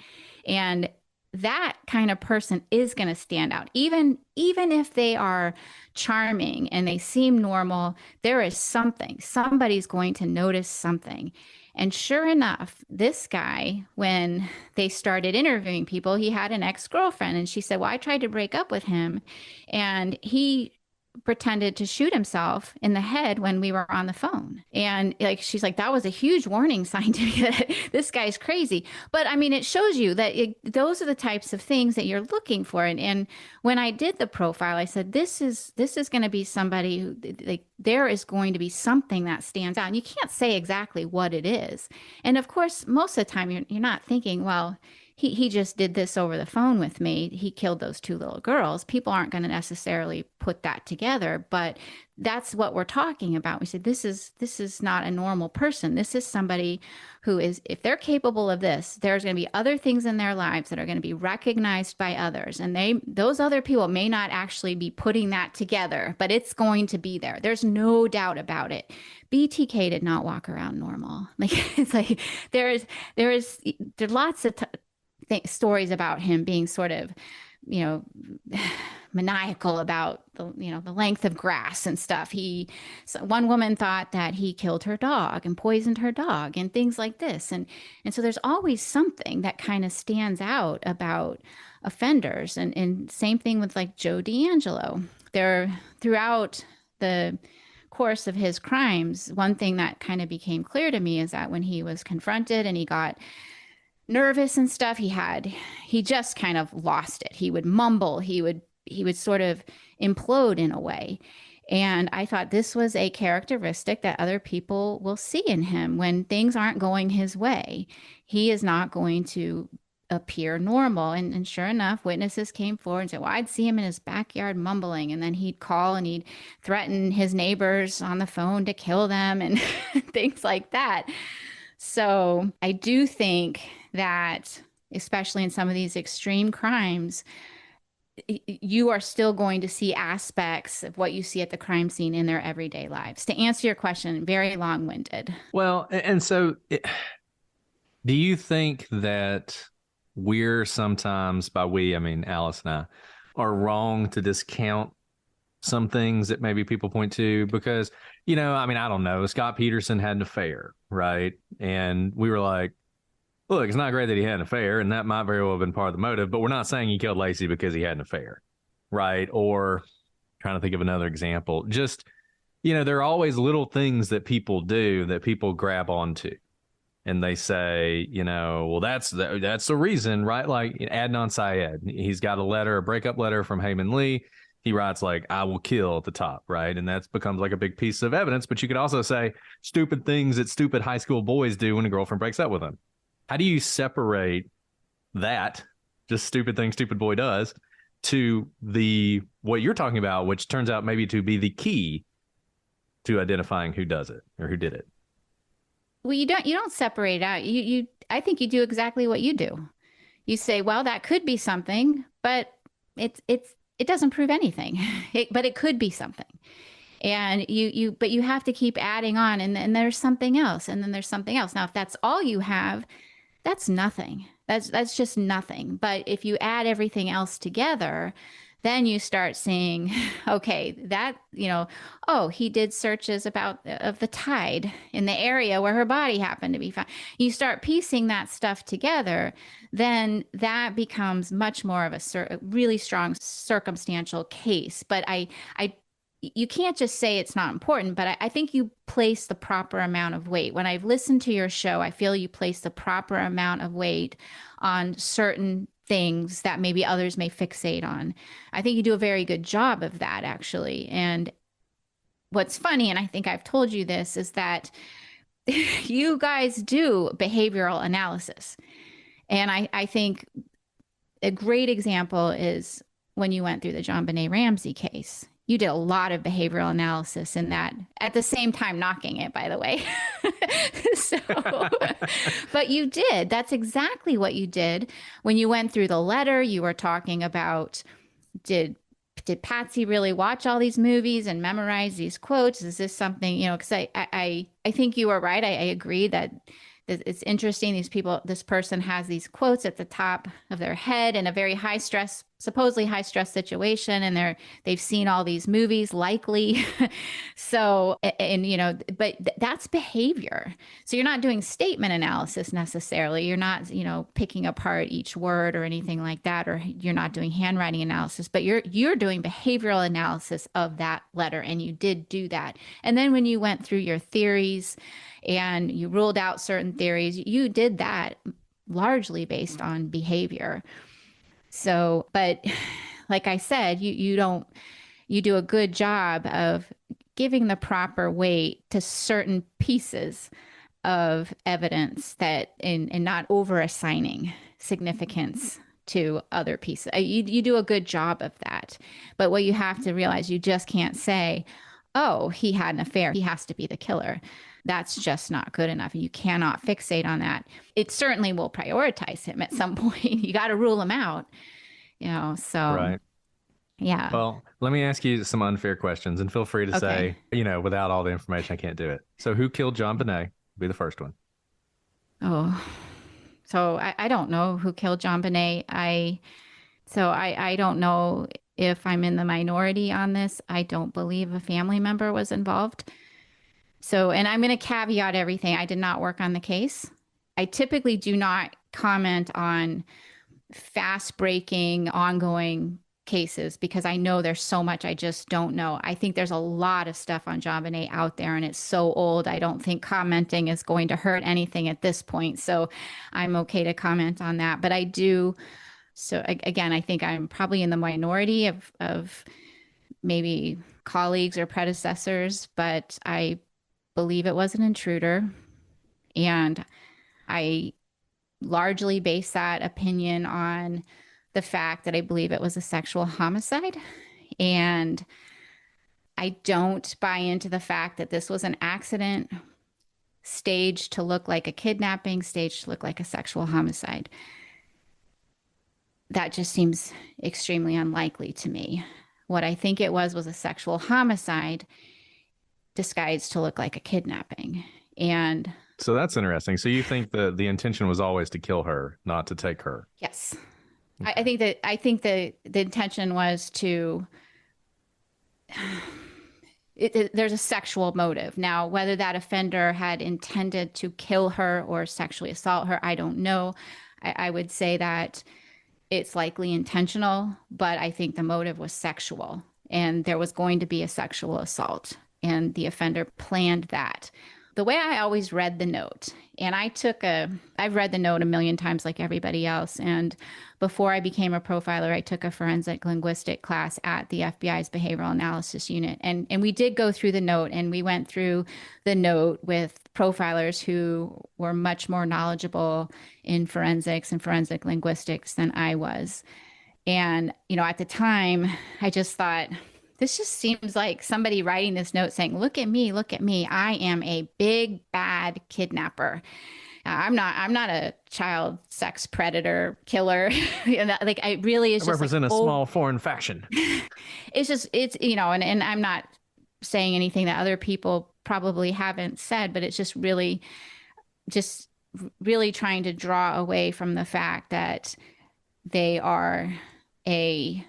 And that kind of person is going to stand out. Even if they are charming and they seem normal, there is somebody's going to notice something. And sure enough, this guy, when they started interviewing people, he had an ex-girlfriend. And she said, well, I tried to break up with him and he pretended to shoot himself in the head when we were on the phone. And she's like, that was a huge warning sign to me that this guy's crazy. But I mean, it shows you that those are the types of things that you're looking for. And when I did the profile, I said, this is going to be somebody who, there is going to be something that stands out. And you can't say exactly what it is. And of course, most of the time you're not thinking, well, he just did this over the phone with me. He killed those two little girls. People aren't going to necessarily put that together, but that's what we're talking about. We said, this is not a normal person. This is somebody who is, if they're capable of this, there's going to be other things in their lives that are going to be recognized by others. And those other people may not actually be putting that together, but it's going to be there. There's no doubt about it. BTK did not walk around normal. It's like, there are lots of stories about him being sort of, maniacal about the length of grass and stuff. One woman thought that he killed her dog and poisoned her dog and things like this. And so there's always something that kind of stands out about offenders. And same thing with like Joe D'Angelo. Throughout the course of his crimes, one thing that kind of became clear to me is that when he was confronted and he got nervous and stuff, he just kind of lost it. He would mumble, he would sort of implode in a way. And I thought this was a characteristic that other people will see in him. When things aren't going his way, he is not going to appear normal. And sure enough, witnesses came forward and said, well, I'd see him in his backyard mumbling, and then he'd call and he'd threaten his neighbors on the phone to kill them and things like that. So I do think that, especially in some of these extreme crimes, you are still going to see aspects of what you see at the crime scene in their everyday lives. To answer your question, very long-winded. Well, and so do you think that we're sometimes, by we, I mean Alice and I, are wrong to discount some things that maybe people point to? Because, I mean, I don't know. Scott Peterson had an affair, right? And we were like, look, it's not great that he had an affair, and that might very well have been part of the motive, but we're not saying he killed Lacey because he had an affair, right? Or trying to think of another example. Just, there are always little things that people do that people grab onto. And they say, well, that's the reason, right? Like Adnan Syed, he's got a breakup letter from Heyman Lee. He writes like, I will kill at the top, right? And that becomes like a big piece of evidence. But you could also say stupid things that stupid high school boys do when a girlfriend breaks up with them. How do you separate that, just stupid thing stupid boy does, to what you're talking about, which turns out maybe to be the key to identifying who does it or who did it? Well, you don't separate it out. I think you do exactly what you do. You say, well, that could be something, but it doesn't prove anything. But it could be something. And but you have to keep adding on, and there's something else, and then there's something else. Now, if that's all you have, that's nothing. That's just nothing. But if you add everything else together, then you start seeing, okay, that, oh, he did searches of the tide in the area where her body happened to be found. You start piecing that stuff together, then that becomes much more of a really strong circumstantial case. But you can't just say it's not important, but I think you place the proper amount of weight. When I've listened to your show, I feel you place the proper amount of weight on certain things that maybe others may fixate on. I think you do a very good job of that, actually. And what's funny, and I think I've told you this, is that you guys do behavioral analysis. And I think a great example is when you went through the JonBenet Ramsey case. You did a lot of behavioral analysis in that, at the same time knocking it, by the way. So, but you did. That's exactly what you did. When you went through the letter, you were talking about, did Patsy really watch all these movies and memorize these quotes? Is this something, because I think you were right. I agree that it's interesting. This person has these quotes at the top of their head in a very supposedly high stress situation, and they've seen all these movies, likely. So, but that's behavior. So you're not doing statement analysis necessarily. You're not, picking apart each word or anything like that, or you're not doing handwriting analysis, but you're doing behavioral analysis of that letter, and you did do that. And then when you went through your theories and you ruled out certain theories, you did that largely based on behavior. So, but like I said, you do a good job of giving the proper weight to certain pieces of evidence and not over assigning significance to other pieces. You do a good job of that. But what you have to realize, you just can't say, oh, he had an affair, he has to be the killer. That's just not good enough. You cannot fixate on that. It certainly will prioritize him at some point. You got to rule him out, so. Right. Yeah. Well, let me ask you some unfair questions, and feel free to say, without all the information, I can't do it. So who killed JonBenet? Be the first one. Oh, so I don't know who killed JonBenet. I don't know if I'm in the minority on this. I don't believe a family member was involved. So, and I'm going to caveat everything. I did not work on the case. I typically do not comment on fast breaking, ongoing cases because I know there's so much I just don't know. I think there's a lot of stuff on JonBenet out there, and it's so old. I don't think commenting is going to hurt anything at this point. So I'm okay to comment on that. But I do. So again, I think I'm probably in the minority of maybe colleagues or predecessors, but I believe it was an intruder. And I largely base that opinion on the fact that I believe it was a sexual homicide. And I don't buy into the fact that this was an accident staged to look like a kidnapping, staged to look like a sexual homicide. That just seems extremely unlikely to me. What I think it was a sexual homicide disguised to look like a kidnapping. And So that's interesting. So you think the intention was always to kill her, not to take her? yes, I think the intention was to. There's a sexual motive. Now, whether that offender had intended to kill her or sexually assault her, I don't know. I would say that it's likely intentional, but I think the motive was sexual and there was going to be a sexual assault, and the offender planned that. The way I always read the note, and I've read the note a million times like everybody else. And before I became a profiler, I took a forensic linguistic class at the FBI's behavioral analysis unit. And we did go through the note, and we went through the note with profilers who were much more knowledgeable in forensics and forensic linguistics than I was. And, at the time, I just thought, this just seems like somebody writing this note saying, look at me, I am a big, bad kidnapper. I'm not a child sex predator killer. Like, I really is I just represent like, a small foreign faction. it's and I'm not saying anything that other people probably haven't said, but it's just really trying to draw away from the fact that they are a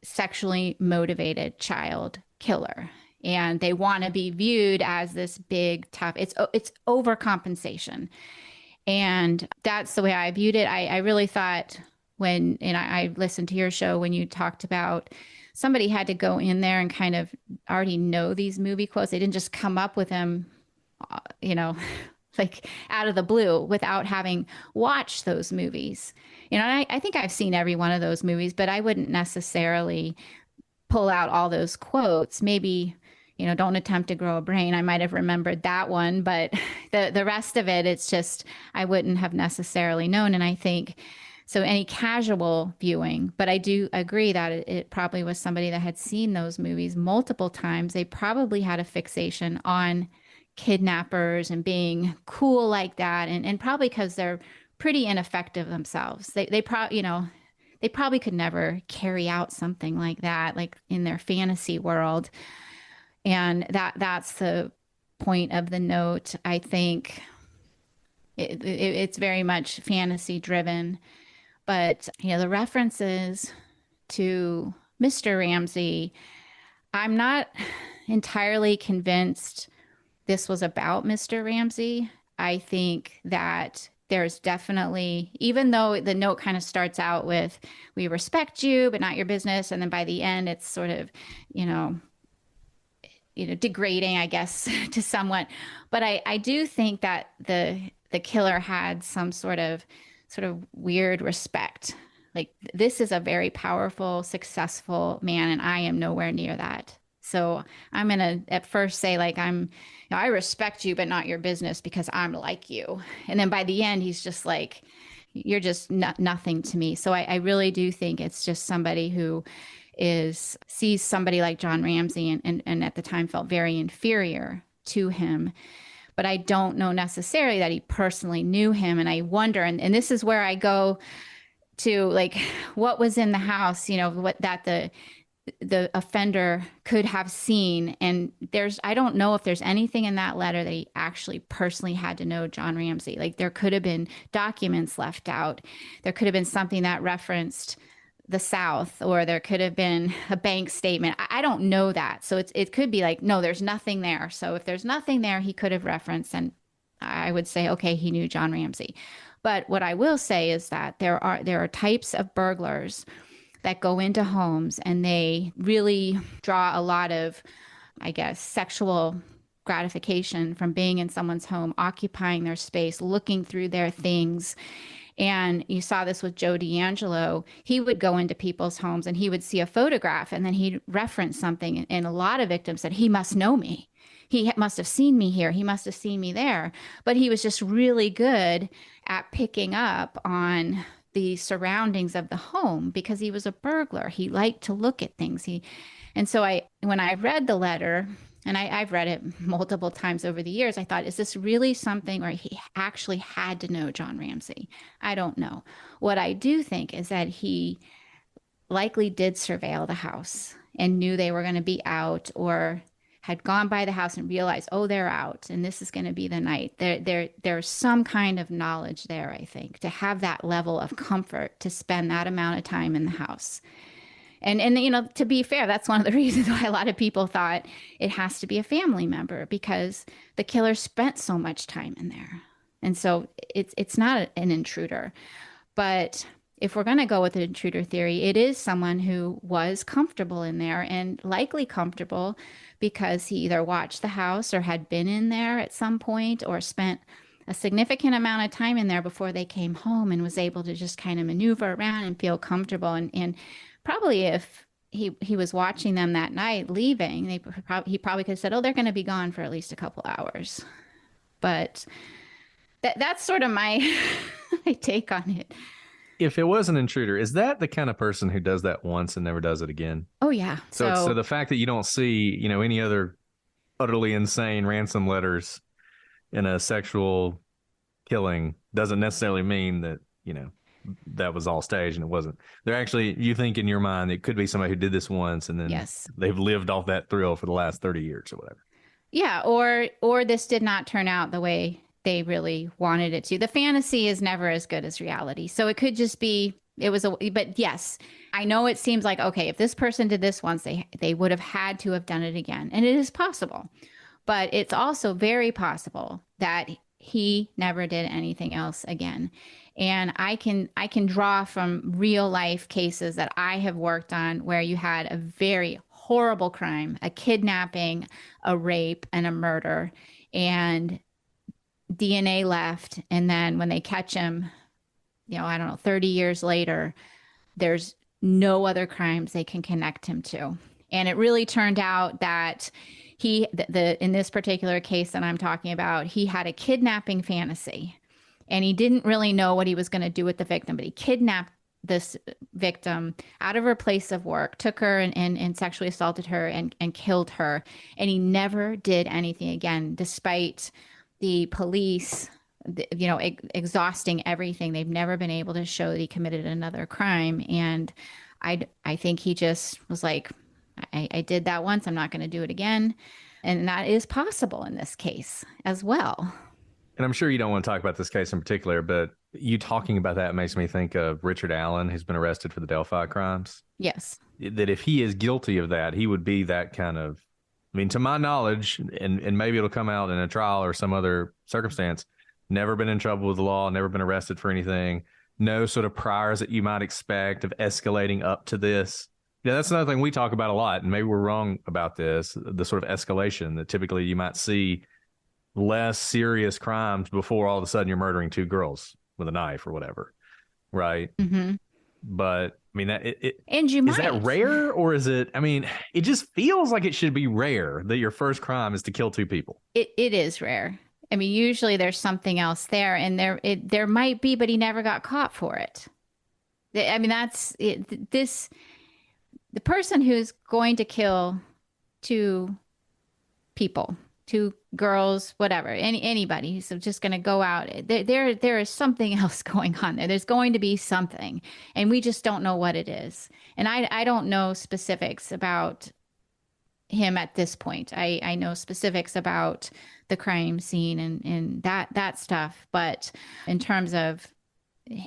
sexually motivated child killer, and they want to be viewed as this big tough. It's overcompensation, and that's the way I viewed it. I really thought I listened to your show when you talked about somebody had to go in there and kind of already know these movie quotes. They didn't just come up with them, like out of the blue without having watched those movies. And I think I've seen every one of those movies, but I wouldn't necessarily pull out all those quotes. Maybe, don't attempt to grow a brain. I might have remembered that one, but the rest of it, it's just, I wouldn't have necessarily known. And I think, so any casual viewing, but I do agree that it probably was somebody that had seen those movies multiple times. They probably had a fixation on kidnappers and being cool like that. And probably because they're pretty ineffective themselves. They probably could never carry out something like that, like in their fantasy world. And that's the point of the note. I think it's very much fantasy driven, but the references to Mr. Ramsey, I'm not entirely convinced this was about Mr. Ramsey. I think that there's definitely, even though the note kind of starts out with, we respect you, but not your business. And then by the end, it's sort of, degrading, I guess, to somewhat. But I do think that the killer had some sort of weird respect. Like, this is a very powerful, successful man, and I am nowhere near that. So I'm going to at first say, like, I respect you, but not your business because I'm like you. And then by the end, he's just like, you're just nothing to me. So I really do think it's just somebody who sees somebody like John Ramsey and at the time felt very inferior to him. But I don't know necessarily that he personally knew him. And I wonder, and this is where I go to, like, what was in the house, what that the offender could have seen. And I don't know if there's anything in that letter that he actually personally had to know John Ramsey. Like, there could have been documents left out. There could have been something that referenced the South, or there could have been a bank statement. I don't know that. So it could be like, no, there's nothing there. So if there's nothing there, he could have referenced, and I would say, okay, he knew John Ramsey. But what I will say is that there are types of burglars that go into homes and they really draw a lot of, I guess, sexual gratification from being in someone's home, occupying their space, looking through their things. And you saw this with Joe D'Angelo. He would go into people's homes and he would see a photograph and then he'd reference something. And a lot of victims said, he must know me. He must have seen me here. He must have seen me there. But he was just really good at picking up on the surroundings of the home because he was a burglar. He liked to look at things. And so when I read the letter, and I've read it multiple times over the years. I thought, is this really something where he actually had to know John Ramsey? I don't know. What I do think is that he likely did surveil the house and knew they were going to be out, or had gone by the house and realized, oh, they're out and this is going to be the night. There's some kind of knowledge there, I think, to have that level of comfort to spend that amount of time in the house. And to be fair, that's one of the reasons why a lot of people thought it has to be a family member, because the killer spent so much time in there. And so it's not an intruder. But if we're going to go with the intruder theory, it is someone who was comfortable in there, and likely comfortable because he either watched the house or had been in there at some point, or spent a significant amount of time in there before they came home, and was able to just kind of maneuver around and feel comfortable. And probably if he was watching them that night leaving, he probably could have said, oh, they're going to be gone for at least a couple hours. But that's sort of my my take on it. If it was an intruder, is that the kind of person who does that once and never does it again? Oh, yeah. So the fact that you don't see, any other utterly insane ransom letters in a sexual killing doesn't necessarily mean that, that was all staged, and it wasn't. They're actually, you think in your mind, it could be somebody who did this once and then yes, they've lived off that thrill for the last 30 years or whatever. Yeah. Or this did not turn out the way they really wanted it to. The fantasy is never as good as reality. So it could just be, but yes, I know it seems like, okay, if this person did this once, they would have had to have done it again. And it is possible, but it's also very possible that he never did anything else again. And I can draw from real life cases that I have worked on where you had a very horrible crime, a kidnapping, a rape, and a murder, and DNA left. And then when they catch him, I don't know, 30 years later, there's no other crimes they can connect him to. And it really turned out that in this particular case that I'm talking about, he had a kidnapping fantasy, and he didn't really know what he was going to do with the victim, but he kidnapped this victim out of her place of work, took her and sexually assaulted her and killed her. And he never did anything again, despite the police, exhausting everything. They've never been able to show that he committed another crime. And I think he just was like, I did that once, I'm not going to do it again. And that is possible in this case as well. And I'm sure you don't want to talk about this case in particular, but you talking about that makes me think of Richard Allen, who's been arrested for the Delphi crimes. Yes. That if he is guilty of that, he would be that kind of, to my knowledge, and maybe it'll come out in a trial or some other circumstance, never been in trouble with the law, never been arrested for anything, no sort of priors that you might expect of escalating up to this. Yeah, that's another thing we talk about a lot, and maybe we're wrong about this, the sort of escalation that typically you might see less serious crimes before all of a sudden you're murdering two girls with a knife or whatever, right? Mm-hmm. But and you is that rare, or is it? It just feels like it should be rare that your first crime is to kill two people. It is rare. Usually there's something else there, and there might be, but he never got caught for it. That's it. The person who's going to kill two people, two girls, whatever, anybody who's just going to go out, there is something else going on there. There's going to be something, and we just don't know what it is. And I don't know specifics about him at this point. I know specifics about the crime scene and that stuff, but in terms of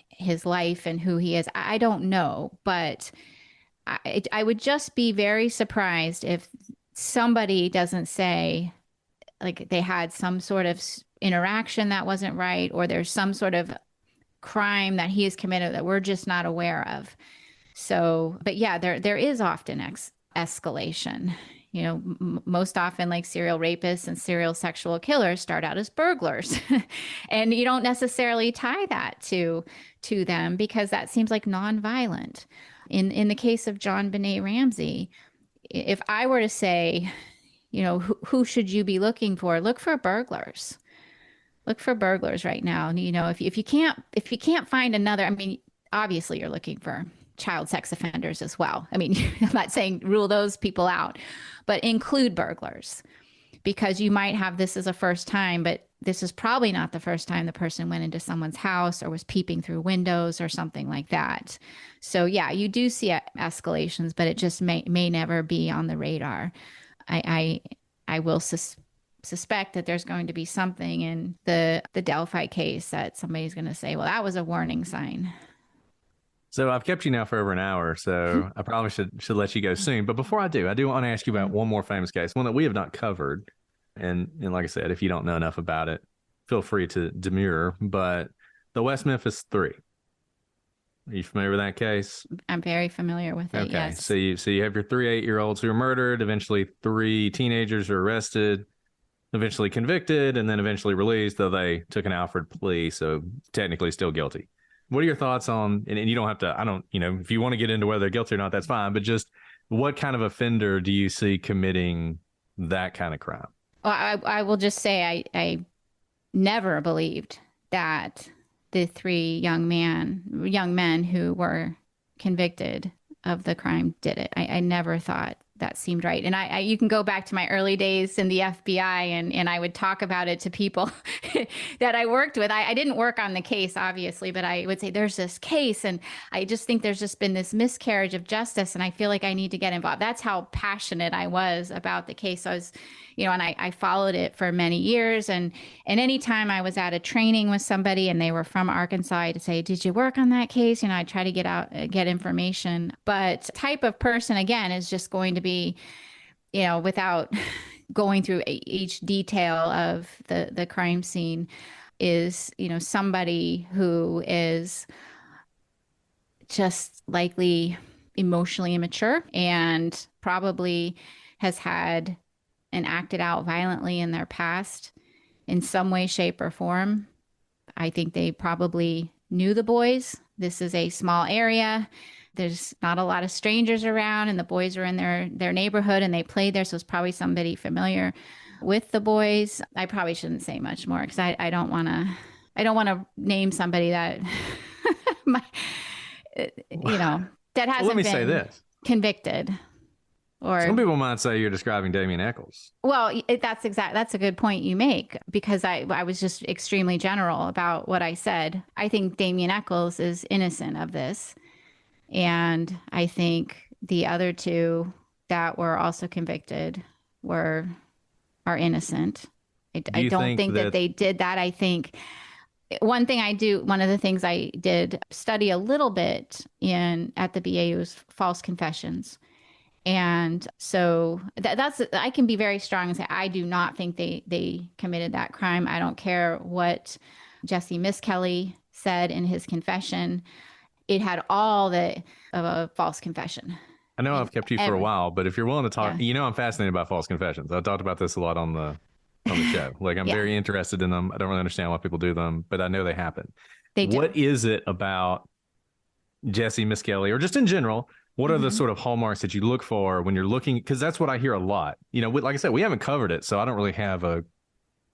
his life and who he is, I don't know. But I would just be very surprised if somebody doesn't say, like, they had some sort of interaction that wasn't right, or there's some sort of crime that he has committed that we're just not aware of. So, but yeah, there is often escalation. Most often, like, serial rapists and serial sexual killers start out as burglars, and you don't necessarily tie that to them because that seems like nonviolent. In the case of John Benet Ramsey, if I were to say, who should you be looking for? Look for burglars. Look for burglars right now. If you can't find another, obviously you're looking for child sex offenders as well. I'm not saying rule those people out, but include burglars. because you might have this as a first time, but this is probably not the first time the person went into someone's house or was peeping through windows or something like that. So yeah, you do see escalations, but it just may never be on the radar. I will suspect that there's going to be something in the Delphi case that somebody's going to say, well, that was a warning sign. So I've kept you now for over an hour, so I probably should let you go soon. But before I do want to ask you about one more famous case, one that we have not covered. And like I said, if you don't know enough about it, feel free to demur. But the West Memphis Three. Are you familiar with that case? I'm very familiar with it. Okay, Yes. so you have your 3 8-year-olds who were murdered. Eventually, 3 teenagers are arrested, eventually convicted, and then eventually released. Though they took an Alfred plea, so technically still guilty. What are your thoughts on? And you don't have to. I don't. If you want to get into whether they're guilty or not, that's fine. But just what kind of offender do you see committing that kind of crime? Well, I will just say I never believed that the 3 young men who were convicted of the crime did it. I never thought that seemed right. And you can go back to my early days in the FBI and I would talk about it to people that I worked with. I didn't work on the case, obviously, but I would say there's this case and I just think there's just been this miscarriage of justice and I feel like I need to get involved. That's how passionate I was about the case. I was, and I followed it for many years. And anytime I was at a training with somebody and they were from Arkansas, I'd say, did you work on that case? I'd try to get information. But type of person, again, is just going to be, without going through each detail of the crime scene, is, somebody who is just likely emotionally immature and probably has had and acted out violently in their past in some way, shape, or form. I think they probably knew the boys. This is a small area. There's not a lot of strangers around, and the boys are in their neighborhood and they played there. So it's probably somebody familiar with the boys. I probably shouldn't say much more because I don't want to name somebody that, that hasn't Let me been say this. convicted. Or some people might say you're describing Damien Eccles. Well, that's a good point you make because I was just extremely general about what I said. I think Damien Eccles is innocent of this. And I think the other 2 that were also convicted are innocent. I don't think that they did that. I think one of the things I did study a little bit at the BAU was false confessions. And so that's I can be very strong and say, I do not think they committed that crime. I don't care what Jesse Miskelly said in his confession. It had all of a false confession. I know I've kept you for a while, but if you're willing to talk, Yeah. I'm fascinated by false confessions. I've talked about this a lot on the show. Like I'm very interested in them. I don't really understand why people do them, but I know they happen. They do. What is it about Jesse Miskelly or just in general? What are the sort of hallmarks that you look for when you're looking? Because that's what I hear a lot. Like I said, we haven't covered it, so I don't really have a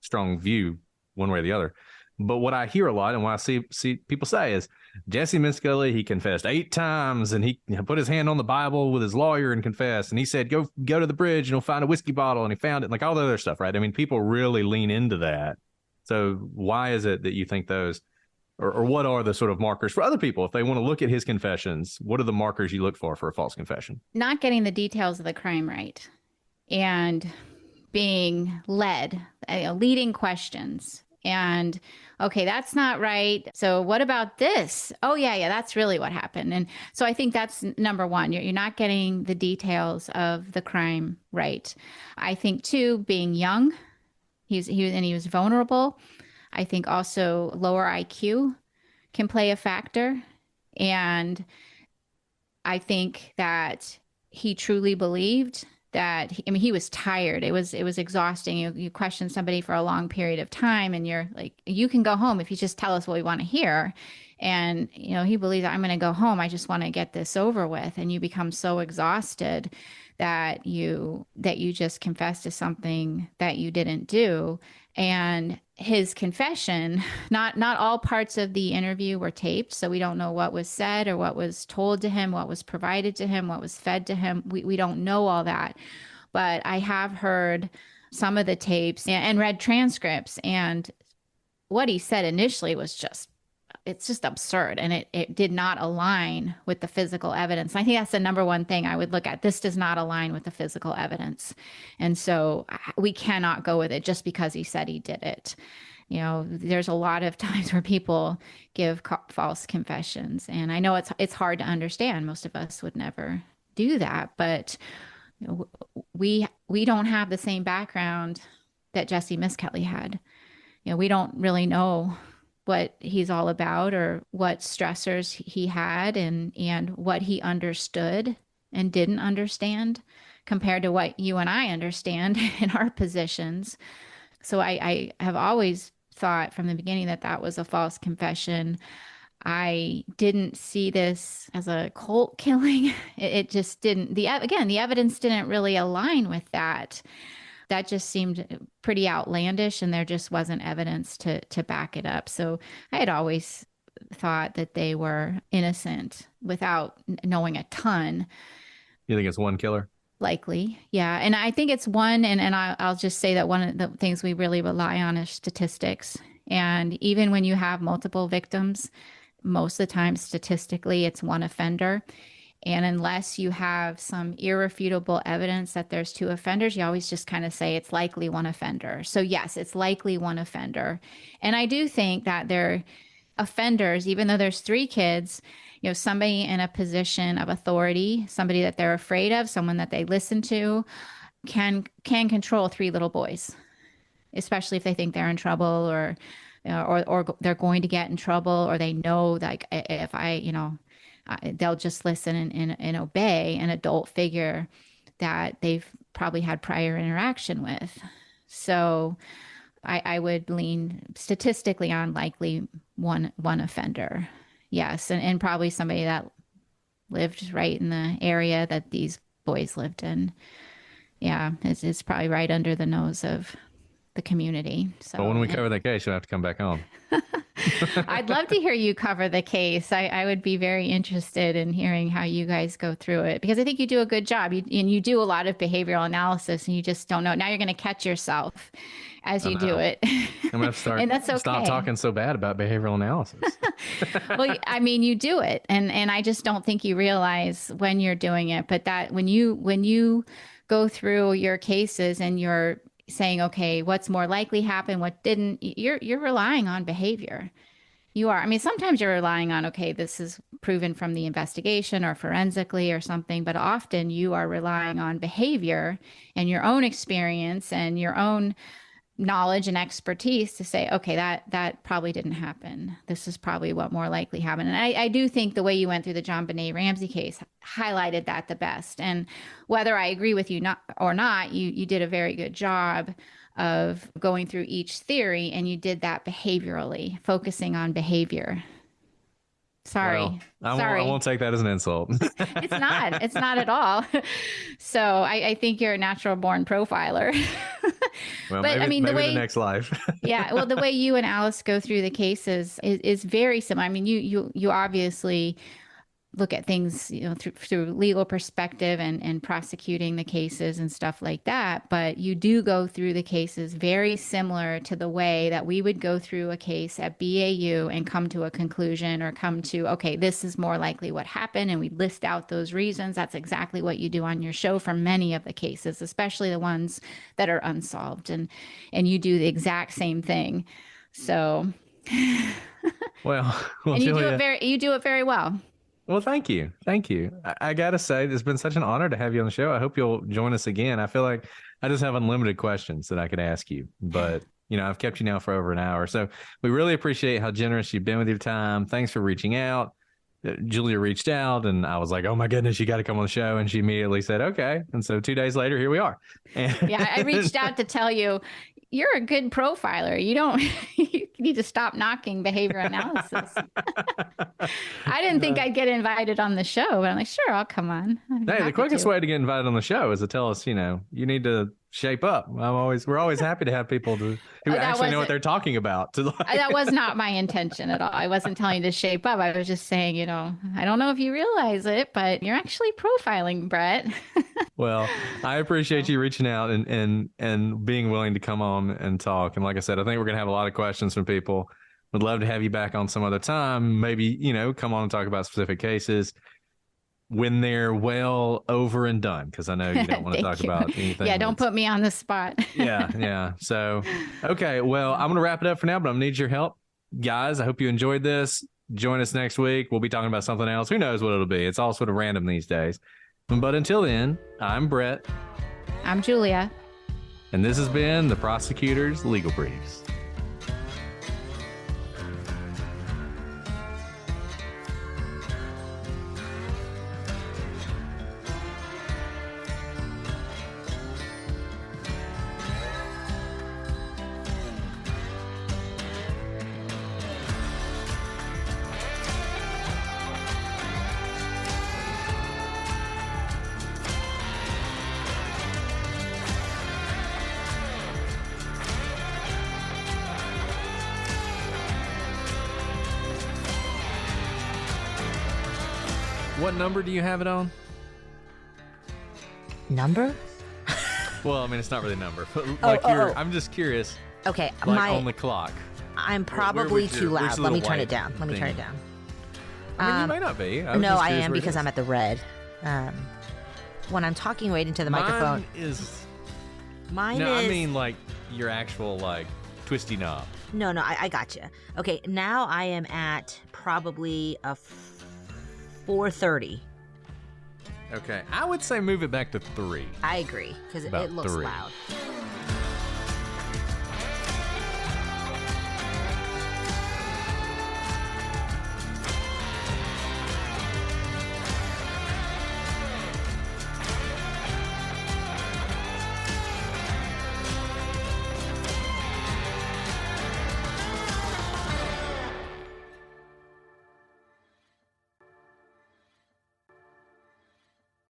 strong view one way or the other. But what I hear a lot and what I see people say is Jesse Miskelly, he confessed 8 times and he put his hand on the Bible with his lawyer and confessed. And he said, go to the bridge and you'll find a whiskey bottle. And he found it, like all the other stuff, right? I mean, people really lean into that. So why is it that you think those, or what are the sort of markers for other people? If they want to look at his confessions, what are the markers you look for a false confession? Not getting the details of the crime right and being led, leading questions. And okay, that's not right. So what about this? Oh yeah, that's really what happened. And so I think that's number one. You're not getting the details of the crime right. I think 2, being young, he was vulnerable. I think also lower IQ can play a factor. And I think that he truly believed that, he was tired. It was exhausting. You question somebody for a long period of time and you're like, you can go home if you just tell us what we want to hear. And, he believes I'm going to go home. I just want to get this over with. And you become so exhausted that you just confess to something that you didn't do. And his confession, not all parts of the interview were taped. So we don't know what was said or what was told to him, what was provided to him, what was fed to him. We don't know all that. But I have heard some of the tapes and read transcripts. And what he said initially was it's just absurd. And it did not align with the physical evidence. I think that's the number one thing I would look at. This does not align with the physical evidence. And so we cannot go with it just because he said he did it. There's a lot of times where people give false confessions. And I know it's hard to understand. Most of us would never do that. But we don't have the same background that Jesse Misskelley had. We don't really know what he's all about or what stressors he had and what he understood and didn't understand compared to what you and I understand in our positions. So I have always thought from the beginning that was a false confession. I didn't see this as a cult killing. It just didn't. The evidence didn't really align with that. That just seemed pretty outlandish, and there just wasn't evidence to back it up. So I had always thought that they were innocent without knowing a ton. You think it's one killer? Likely, yeah. And I think it's one, and I'll just say that one of the things we really rely on is statistics. And even when you have multiple victims, most of the time, statistically, it's one offender. And unless you have some irrefutable evidence that there's two offenders, you always just kind of say it's likely one offender. So yes, it's likely one offender. And I do think that they're offenders, even though there's three kids, somebody in a position of authority, somebody that they're afraid of, someone that they listen to, can control three little boys, especially if they think they're in trouble or they're going to get in trouble, or they know like if they'll just listen and obey an adult figure that they've probably had prior interaction with. So I would lean statistically on likely one offender. Yes. And probably somebody that lived right in the area that these boys lived in. Yeah. It's probably right under the nose of the community. So when we cover that case, you'll have to come back on. I'd love to hear you cover the case. I would be very interested in hearing how you guys go through it, because I think you do a good job. You do a lot of behavioral analysis, and you just don't know. Now you're going to catch yourself as you do it. I'm going to start and that's okay. Stop talking so bad about behavioral analysis. Well, I mean, you do it. And I just don't think you realize when you're doing it, but that when you go through your cases and you're saying, okay, what's more likely happened, what didn't, you're relying on behavior. You are. I mean, sometimes you're relying on, okay, this is proven from the investigation or forensically or something, but often you are relying on behavior and your own experience and your own knowledge and expertise to say, okay, that probably didn't happen. This is probably what more likely happened. And I do think the way you went through the John Benet Ramsey case highlighted that the best. And whether I agree with you or not, you did a very good job of going through each theory, and you did that behaviorally, focusing on behavior. Sorry. Well, I won't take that as an insult. It's not. It's not at all. So I think you're a natural born profiler. Well, but maybe, I mean, maybe the way the next life. Yeah. Well, the way you and Alice go through the cases is very similar. I mean, you obviously look at things, through legal perspective and prosecuting the cases and stuff like that. But you do go through the cases very similar to the way that we would go through a case at BAU and come to a conclusion or come to, okay, this is more likely what happened. And we list out those reasons. That's exactly what you do on your show for many of the cases, especially the ones that are unsolved. And you do the exact same thing. So, well, and you Julia, do it very well. Well, thank you. Thank you. I got to say, it's been such an honor to have you on the show. I hope you'll join us again. I feel like I just have unlimited questions that I could ask you, but I've kept you now for over an hour. So we really appreciate how generous you've been with your time. Thanks for reaching out. Julia reached out and I was like, oh my goodness, you got to come on the show. And she immediately said, okay. And so 2 days later, here we are. Yeah, I reached out to tell you, you're a good profiler. You need to stop knocking behavior analysis. I didn't think I'd get invited on the show, but I'm like, sure, I'll come on. Hey, the quickest way to get invited on the show is to tell us, you need to shape up. We're always happy to have people who actually know what they're talking about. That was not my intention at all. I wasn't telling you to shape up. I was just saying, I don't know if you realize it, but you're actually profiling, Brett. Well, I appreciate you reaching out and being willing to come on and talk. And like I said, I think we're going to have a lot of questions from people. Would love to have you back on some other time. Maybe, come on and talk about specific cases when they're well over and done, because I know you don't want to talk about anything. Yeah, don't put me on the spot. Yeah. So, okay, well, I'm going to wrap it up for now, but I'm going to need your help. Guys, I hope you enjoyed this. Join us next week. We'll be talking about something else. Who knows what it'll be? It's all sort of random these days. But until then, I'm Brett. I'm Julia. And this has been the Prosecutor's Legal Briefs. What number do you have it on? Number? Well, I mean, it's not really a number, but like I'm just curious. Okay, Like on the clock. I'm probably too loud. Let me turn it down. I mean, you may not be. No, I am because I'm at the red. When I'm talking right into the microphone. Mine is. I mean like your actual like twisty knob. No, I got you. Okay, now I am at probably a 4:30. Okay, I would say move it back to 3. I agree because it looks 3. loud.